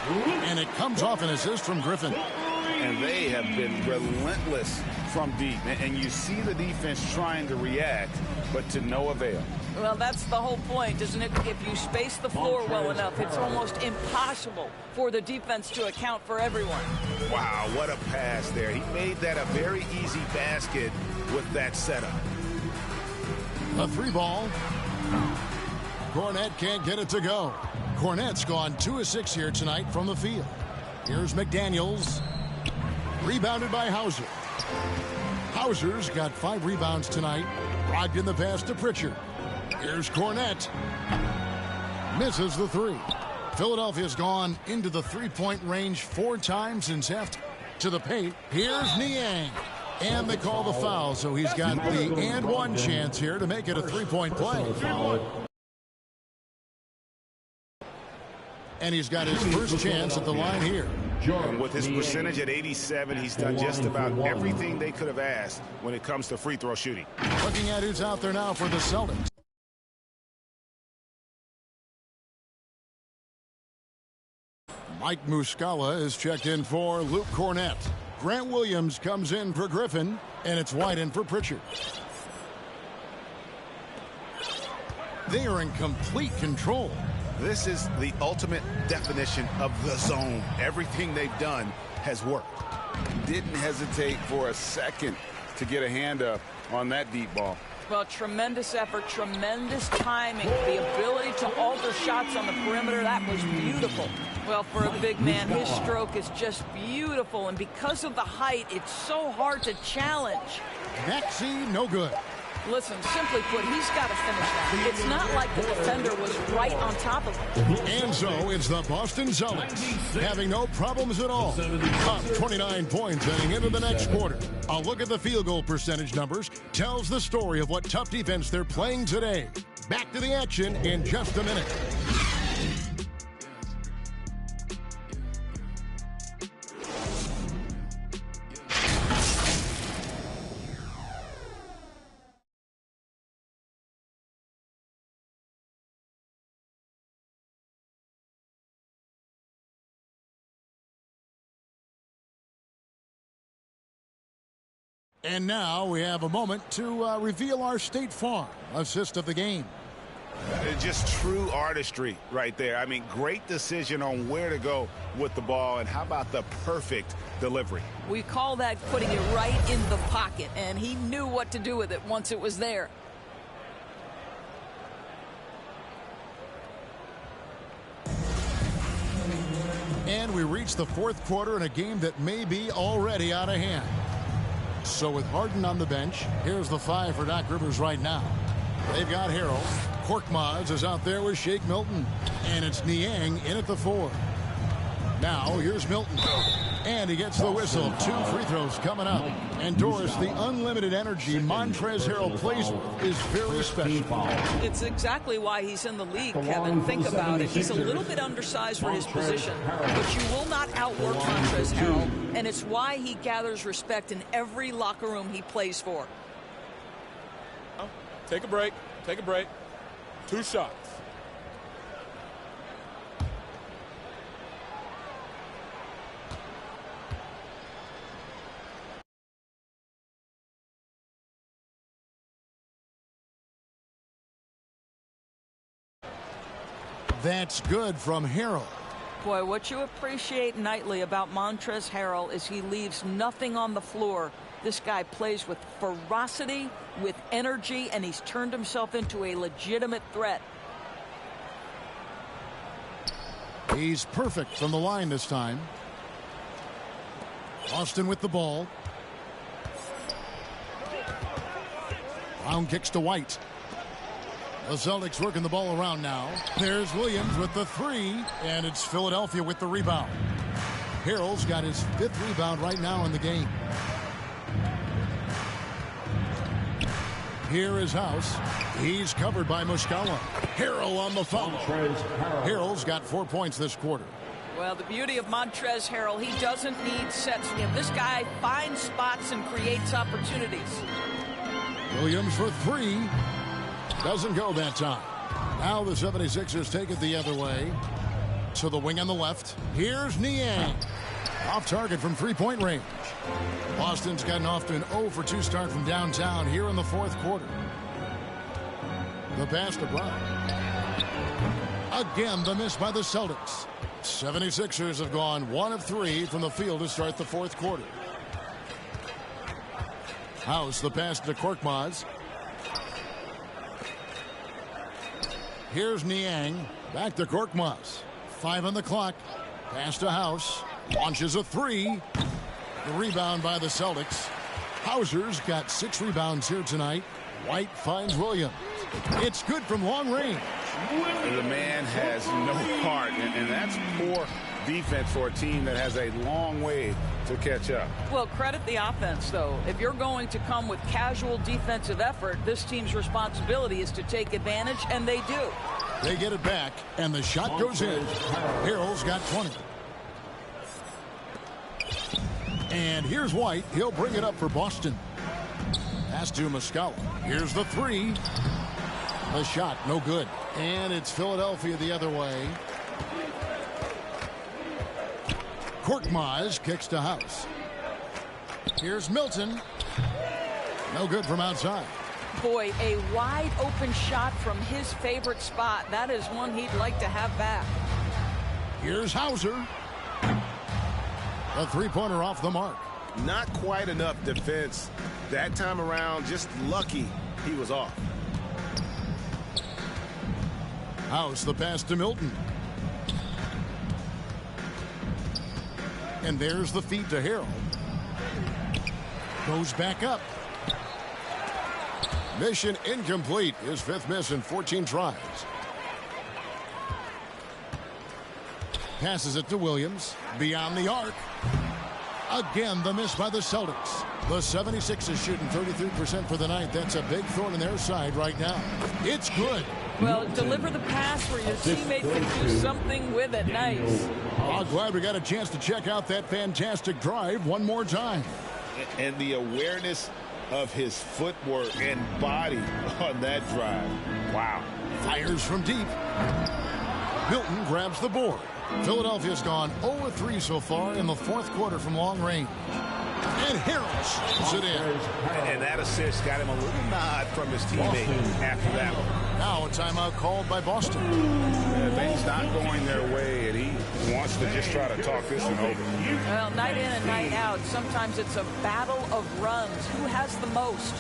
And it comes off an assist from Griffin. And they have been relentless from deep. And you see the defense trying to react, but to no avail. Well, that's the whole point, isn't it? If you space the floor well enough, it's almost impossible for the defense to account for everyone. Wow, what a pass there. He made that a very easy basket with that setup. A 3-ball. Cornette can't get it to go. Cornette's gone 2 of 6 here tonight from the field. Here's McDaniels. Rebounded by Hauser. Hauser's got 5 rebounds tonight. Brogdon the pass to Pritchard. Here's Cornette. Misses the 3. Philadelphia's gone into the 3-point range 4 times since halftime. To the paint. Here's Niang. And they call the foul, so he's got the and one chance here to make it a 3-point play. And he's got his first chance at the line here. And with his percentage at 87, he's done just about everything they could have asked when it comes to free throw shooting. Looking at who's out there now for the Celtics. Mike Muscala is checked in for Luke Cornett. Grant Williams comes in for Griffin, and it's White in for Pritchard. They are in complete control. This is the ultimate definition of the zone. Everything they've done has worked. Didn't hesitate for a second to get a hand up on that deep ball. Well, tremendous effort, tremendous timing, the ability to alter shots on the perimeter. That was beautiful. Well, for a big man, his stroke is just beautiful, and because of the height, it's so hard to challenge. Maxey, no good. Listen, simply put, he's got to finish that. It's not like the defender was right on top of him. And so it's the Boston Celtics having no problems at all. Up 29 points heading into the next quarter. A look at the field goal percentage numbers tells the story of what tough defense they're playing today. Back to the action in just a minute. And now we have a moment to reveal our State Farm assist of the game. Just true artistry right there. I mean, great decision on where to go with the ball, and how about the perfect delivery? We call that putting it right in the pocket, and he knew what to do with it once it was there. And we reach the fourth quarter in a game that may be already out of hand. So with Harden on the bench, here's the 5 for Doc Rivers right now. They've got Harrell. Korkmaz is out there with Shake Milton. And it's Niang in at the 4. Now here's Milton. And he gets the whistle. 2 free throws coming up. And Doris, the unlimited energy Montrezl Harrell plays with is very special. It's exactly why he's in the league, Kevin. Think about it. He's a little bit undersized for his position, but you will not outwork Montrezl Harrell, and it's why he gathers respect in every locker room he plays for. Take a break. Take a break. 2 shots. That's good from Harrell. Boy, what you appreciate nightly about Montrezl Harrell is he leaves nothing on the floor. This guy plays with ferocity, with energy, and he's turned himself into a legitimate threat. He's perfect from the line this time. Austin with the ball. Brown kicks to White. The Celtics working the ball around now. There's Williams with the 3, and it's Philadelphia with the rebound. Harrell's got his 5th rebound right now in the game. Here is House. He's covered by Muscala. Harrell on the foul. Harrell's got 4 points this quarter. Well, the beauty of Montrezl Harrell, he doesn't need sets. This guy finds spots and creates opportunities. Williams for 3. Doesn't go that time. Now the 76ers take it the other way. To the wing on the left. Here's Niang. Off target from 3-point range. Boston's gotten off to an 0-for-2 start from downtown here in the fourth quarter. The pass to Brown. Again, the miss by the Celtics. 76ers have gone 1 of 3 from the field to start the fourth quarter. House, the pass to Korkmaz. Here's Niang. Back to Korkmaz. 5 on the clock. Pass to House. Launches a 3. The rebound by the Celtics. Hauser's got 6 rebounds here tonight. White finds Williams. It's good from long range. The man has no heart, and that's poor defense for a team that has a long way to catch up. Well, credit the offense, though. If you're going to come with casual defensive effort, this team's responsibility is to take advantage, and they do. They get it back, and the shot goes in. Harrell's got 20. And here's White. He'll bring it up for Boston. Pass to Muscala. Here's the 3. The shot, no good. And it's Philadelphia the other way. Korkmaz kicks to House. Here's Milton. No good from outside. Boy, a wide open shot from his favorite spot. That is one he'd like to have back. Here's Hauser. A three-pointer off the mark. Not quite enough defense. That time around, just lucky he was off. House the pass to Milton. And there's the feed to Harrell. Goes back up. Mission incomplete. His fifth miss in 14 tries. Passes it to Williams. Beyond the arc. Again, the miss by the Celtics. The 76ers shooting 33% for the night. That's a big thorn in their side right now. It's good. Well, deliver the pass where your teammate can do something with it. Nice. I'm glad we got a chance to check out that fantastic drive one more time. And the awareness of his footwork and body on that drive. Wow. Fires from deep. Milton grabs the board. Philadelphia's gone 0-3 so far in the fourth quarter from long range. And Harris puts it in. And that assist got him a little nod from his teammate after that one. Now a timeout called by Boston. Things not going their way, and he wants to just try to talk this one over. Well, night in and night out, sometimes it's a battle of runs. Who has the most?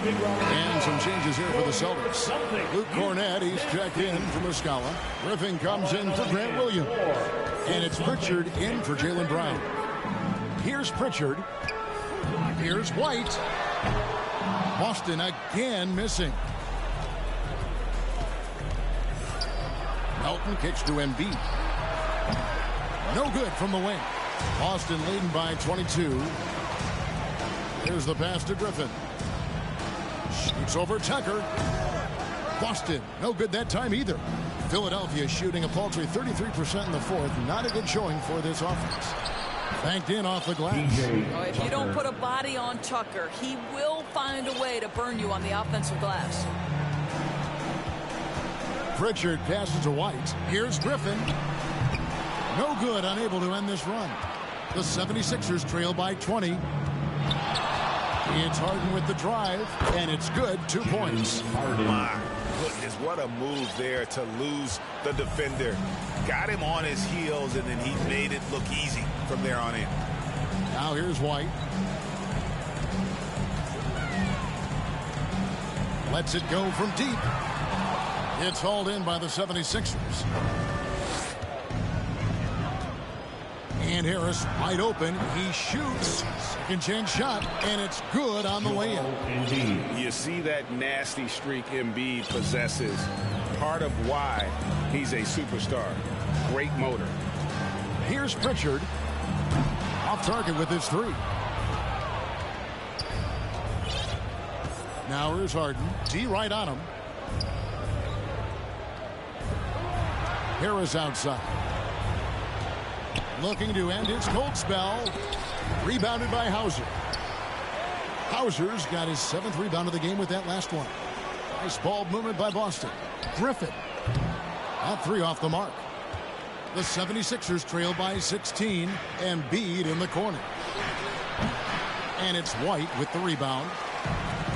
And some changes here for the Celtics. Luke Cornett, he's checked in for Muscala. Griffin comes in for Grant Williams. And it's Pritchard in for Jaylen Brown. Here's Pritchard. Here's White. Boston again missing. Melton kicks to Embiid. No good from the wing. Boston leading by 22. Here's the pass to Griffin. Shoots over Tucker. Boston, no good that time either. Philadelphia shooting a paltry 33% in the fourth. Not a good showing for this offense. Banked in off the glass. Oh, if you don't put a body on Tucker, he will find a way to burn you on the offensive glass. Pritchard passes to White. Here's Griffin. No good, unable to end this run. The 76ers trail by 20. It's Harden with the drive, and it's good. 2 points. My goodness, what a move there to lose the defender. Got him on his heels, and then he made it look easy from there on in. Now here's White. Lets it go from deep. It's hauled in by the 76ers. And Harris wide open. He shoots. Second chance shot, and it's good on the way in. You see that nasty streak Embiid possesses. Part of why he's a superstar. Great motor. Here's Pritchard. Off target with his three. Now here's Harden. D right on him. Harris outside. Looking to end his cold spell. Rebounded by Hauser. Hauser's got his 7th rebound of the game with that last one. Nice ball movement by Boston. Griffin. That three off the mark. The 76ers trail by 16. Embiid in the corner. And it's White with the rebound.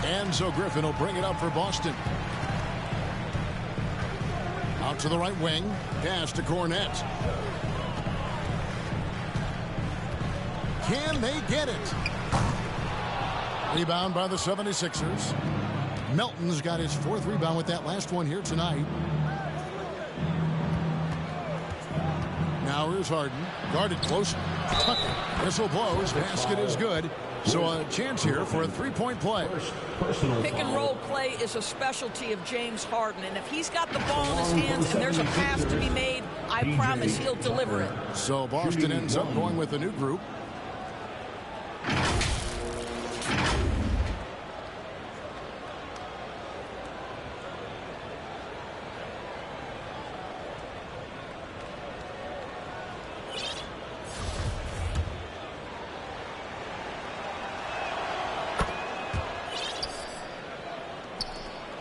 And so Griffin will bring it up for Boston. Out to the right wing. Pass to Cornett. Can they get it? Rebound by the 76ers. Melton's got his 4th rebound with that last one here tonight. Now here's Harden. Guarded close. Whistle blows. Basket is good. So a chance here for a 3-point play. Pick and roll play is a specialty of James Harden, and if he's got the ball in his hands and there's a pass to be made, I promise he'll deliver it. So Boston ends up going with a new group.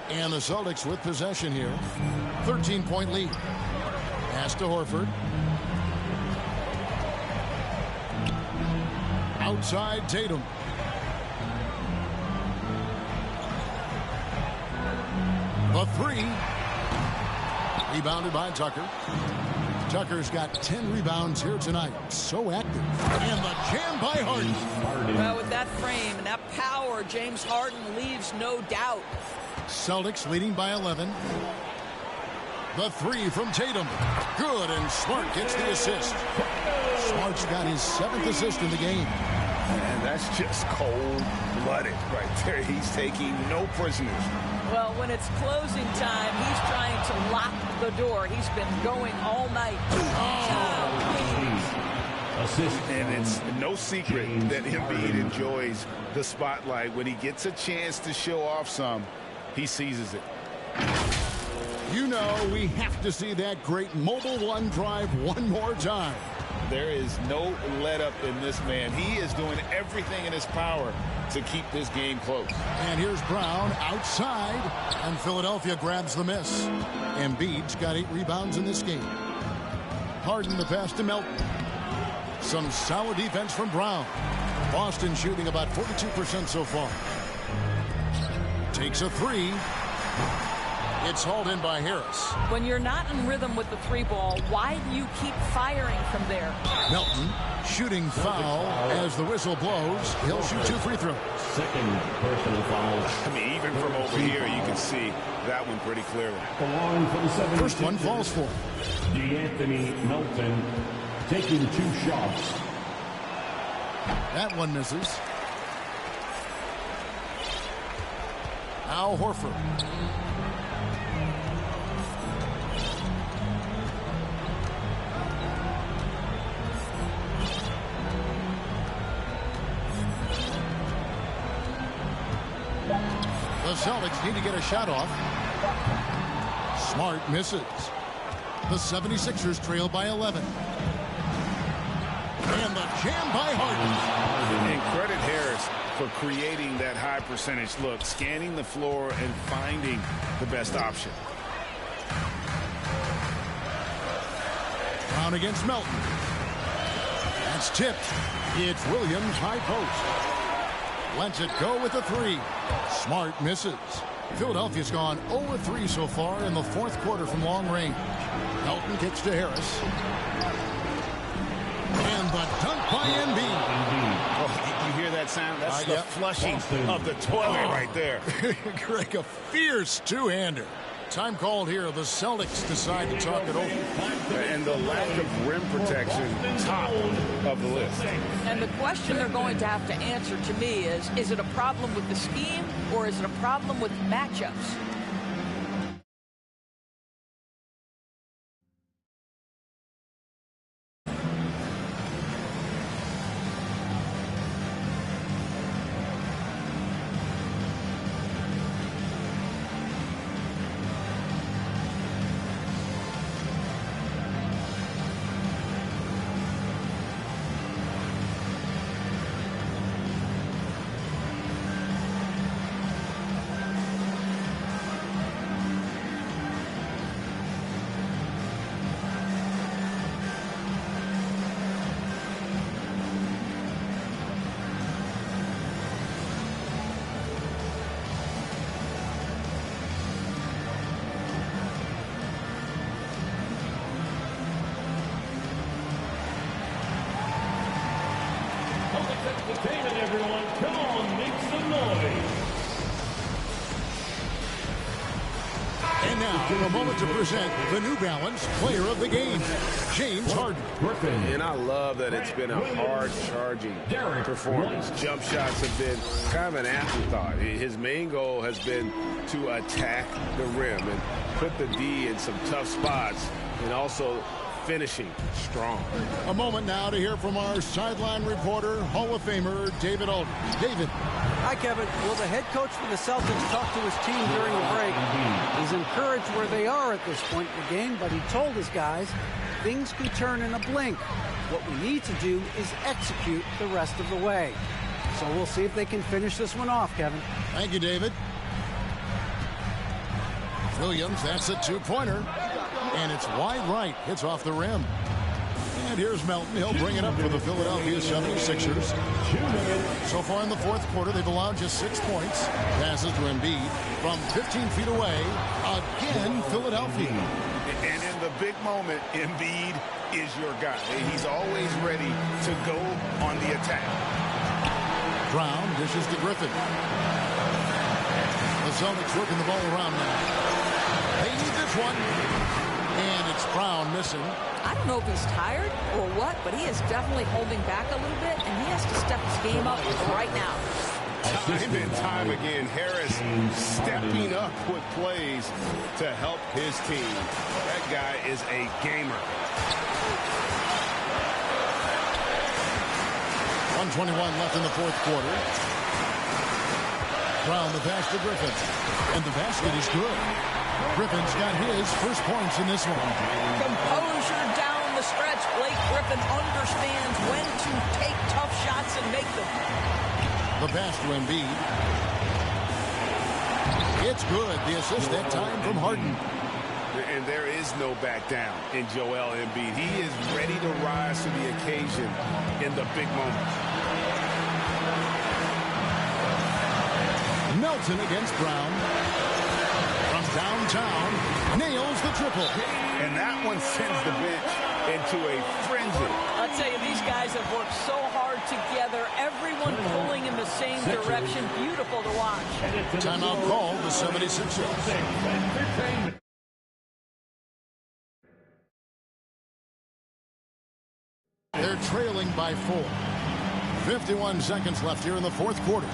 And the Celtics with possession here. 13-point lead. Pass to Horford. Outside Tatum. The 3. Rebounded by Tucker. Tucker's got 10 rebounds here tonight. So active. And the jam by Harden. Well, with that frame and that power, James Harden leaves no doubt. Celtics leading by 11. The 3 from Tatum. Good, and Smart gets the assist. Smart's got his 7th assist in the game. And that's just cold-blooded right there. He's taking no prisoners. Well, when it's closing time, he's trying to lock the door. He's been going all night. And it's no secret that Embiid enjoys the spotlight. When he gets a chance to show off some, he seizes it. You know we have to see that great mobile one drive one more time. There is no let-up in this man. He is doing everything in his power to keep this game close. And here's Brown outside, and Philadelphia grabs the miss. Embiid's got 8 rebounds in this game. Harden the pass to Melton. Some solid defense from Brown. Boston shooting about 42% so far. Takes a 3. It's hauled in by Harris. When you're not in rhythm with the 3-ball, why do you keep firing from there? Melton shooting foul as the whistle blows. He'll shoot 2 free throws. Second personal foul. I mean, even from over here, you can see that one pretty clearly. First one falls for D'Anthony Melton taking 2 shots. That one misses. Now Horford. The Celtics need to get a shot off. Smart misses. The 76ers trail by 11. And the jam by Harden. And credit Harris for creating that high percentage look, scanning the floor and finding the best option. Brown against Melton. That's tipped. It's Williams high post. Lets it go with the 3. Smart misses. Philadelphia's gone 0-3 so far in the 4th quarter from long range. Melton gets to Harris. And the dunk by Embiid. Oh, you hear that sound? That's the flushing of the toilet right there. Greg, a fierce two-hander. Time called here. The Celtics decide to talk it over. And the lack of rim protection, top of the list. And the question they're going to have to answer to me is it a problem with the scheme or is it a problem with matchups? entertainment, everyone. Come on, make some noise. And now, a moment to present the New Balance Player of the Game, James Harden. And I love that it's been a hard-charging performance. Jump shots have been kind of an afterthought. His main goal has been to attack the rim and put the D in some tough spots, and also finishing strong. A moment now to hear from our sideline reporter, Hall of Famer David Aldridge. David. Hi, Kevin. Well, the head coach for the Celtics talked to his team during the break. He's encouraged where they are at this point in the game, but he told his guys things can turn in a blink. What we need to do is execute the rest of the way. So we'll see if they can finish this one off, Kevin. Thank you, David. Williams, that's a two-pointer. And it's wide right. Hits off the rim. And here's Melton. He'll bring it up for the Philadelphia 76ers. So far in the fourth quarter, they've allowed just 6 points. Passes to Embiid from 15 feet away. Again, Philadelphia. And in the big moment, Embiid is your guy. He's always ready to go on the attack. Brown dishes to Griffin. The Celtics working the ball around now. They need this one. And it's Brown missing. I don't know if he's tired or what, but he is definitely holding back a little bit, and he has to step his game up right now. Time and time again, Harris stepping up with plays to help his team. That guy is a gamer. 1:21 left in the fourth quarter. Brown the pass to Griffin. And the basket is good. Griffin's got his first points in this one. Composure down the stretch. Blake Griffin understands when to take tough shots and make them. The pass to Embiid. It's good. The assist that time from Harden. And there is no back down in Joel Embiid. He is ready to rise to the occasion in the big moments. Melton against Brown. From downtown, nails the triple. And that one sends the bench into a frenzy. I'll tell you, these guys have worked so hard together. Everyone pulling in the same direction. Beautiful to watch. Timeout called the 76ers. They're trailing by 4. 51 seconds left here in the fourth quarter.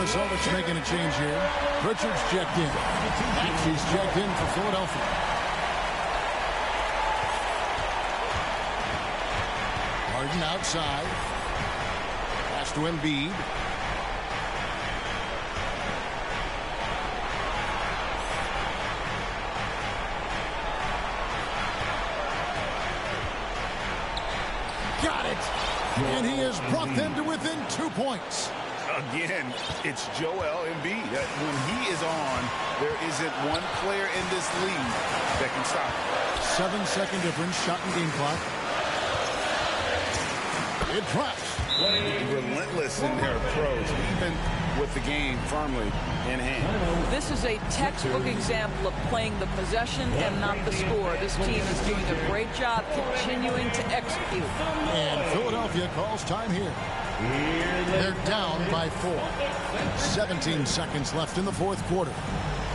Celtics making a change here. Pritchard's checked in. She's checked in for Philadelphia. Harden outside. Pass to Embiid. Got it. And he has brought them to within 2 points. Again, it's Joel Embiid. When he is on, there isn't one player in this league that can stop him. 7-second difference, shot and game clock. It drops. Relentless in their approach, even with the game firmly in hand. This is a textbook example of playing the possession and not the score. This team is doing a great job continuing to execute. And Philadelphia calls time here. They're down by 4. 17 seconds left in the fourth quarter.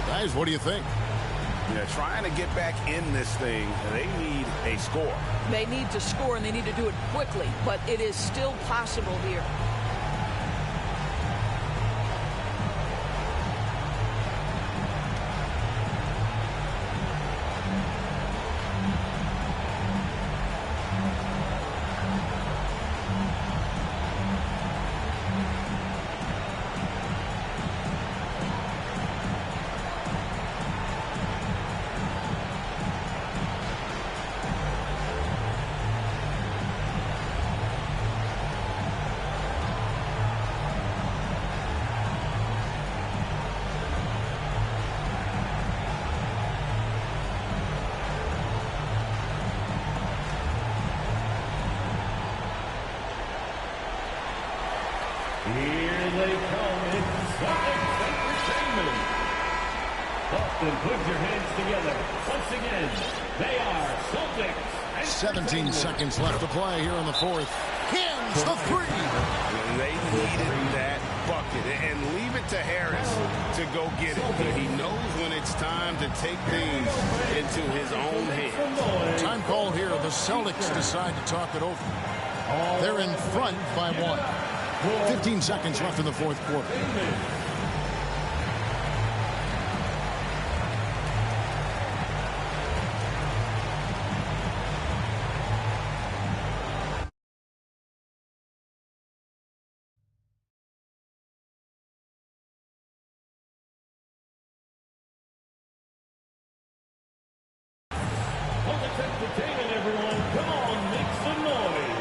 Guys, what do you think? Yeah, trying to get back in this thing, they need a score. They need to score, and they need to do it quickly, but it is still possible here. Here they come. It's Celtics Entertainment. Boston, put your hands together. Once again, they are Celtics. 17 seconds left to play here in the fourth. Hands the three. They needed that bucket, and leave it to Harris to go get it. He knows when it's time to take things into his own hands. Time call here. The Celtics decide to talk it over. They're in front by 1. 15 seconds left in the fourth quarter. Entertainment, everyone. Come on, make some noise.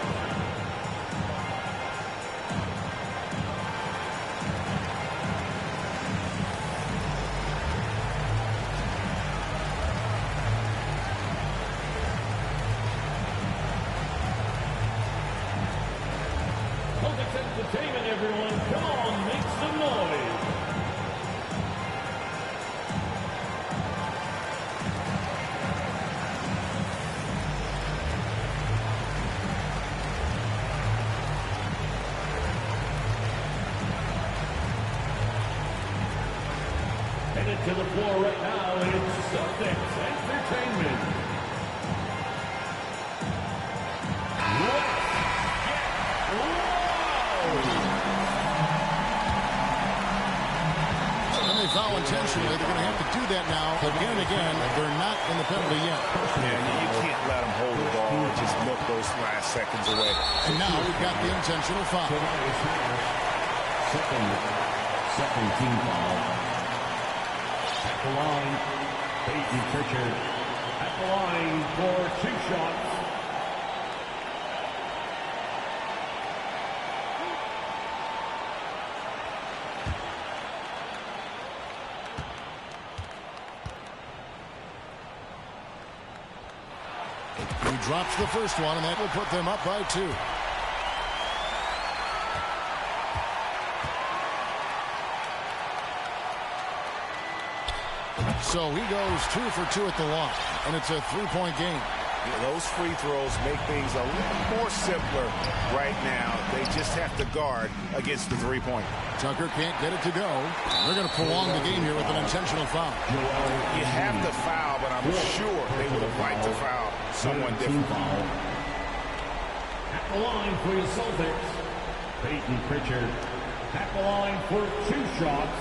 Celtics Entertainment, everyone. Come on, make some noise. Headed to the floor right now, it's Celtics Entertainment. And they foul intentionally. They're going to have to do that now again and again. They're not in the penalty yet. Yeah, you can't let them hold the ball and just milk those last seconds away. And now we've got the intentional foul. Second team foul. At the line, Peyton Pritchard. At the line for 2 shots. He drops the first one, and that will put them up by 2. So he goes 2 for 2 at the line, and it's a 3-point game. Yeah, those free throws make things a little more simpler right now. They just have to guard against the 3-point. Tucker can't get it to go. They're going to prolong the game here with an intentional foul. You have to foul, but I'm sure they would have liked to foul someone different. At the line for your Celtics, Peyton Pritchard. At the line for 2 shots.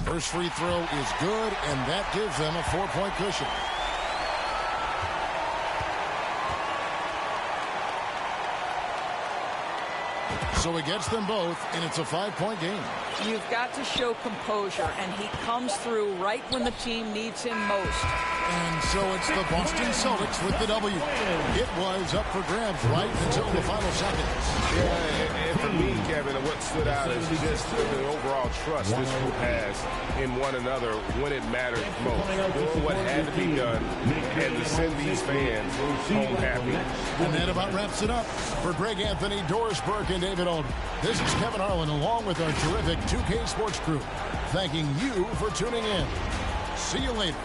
First free throw is good, and that gives them a 4-point cushion. So he gets them both, and it's a 5-point game. You've got to show composure, and he comes through right when the team needs him most. And so it's the Boston Celtics with the W. It was up for grabs right until the final seconds. Yeah, and for me, Kevin, what stood out is just the overall trust this group has in one another when it mattered most. Doing what had to be done and to send these fans home happy. And that about wraps it up. For Greg Anthony, Doris Burke, and David Alden, this is Kevin Harlan along with our terrific 2K Sports crew, thanking you for tuning in. See you later.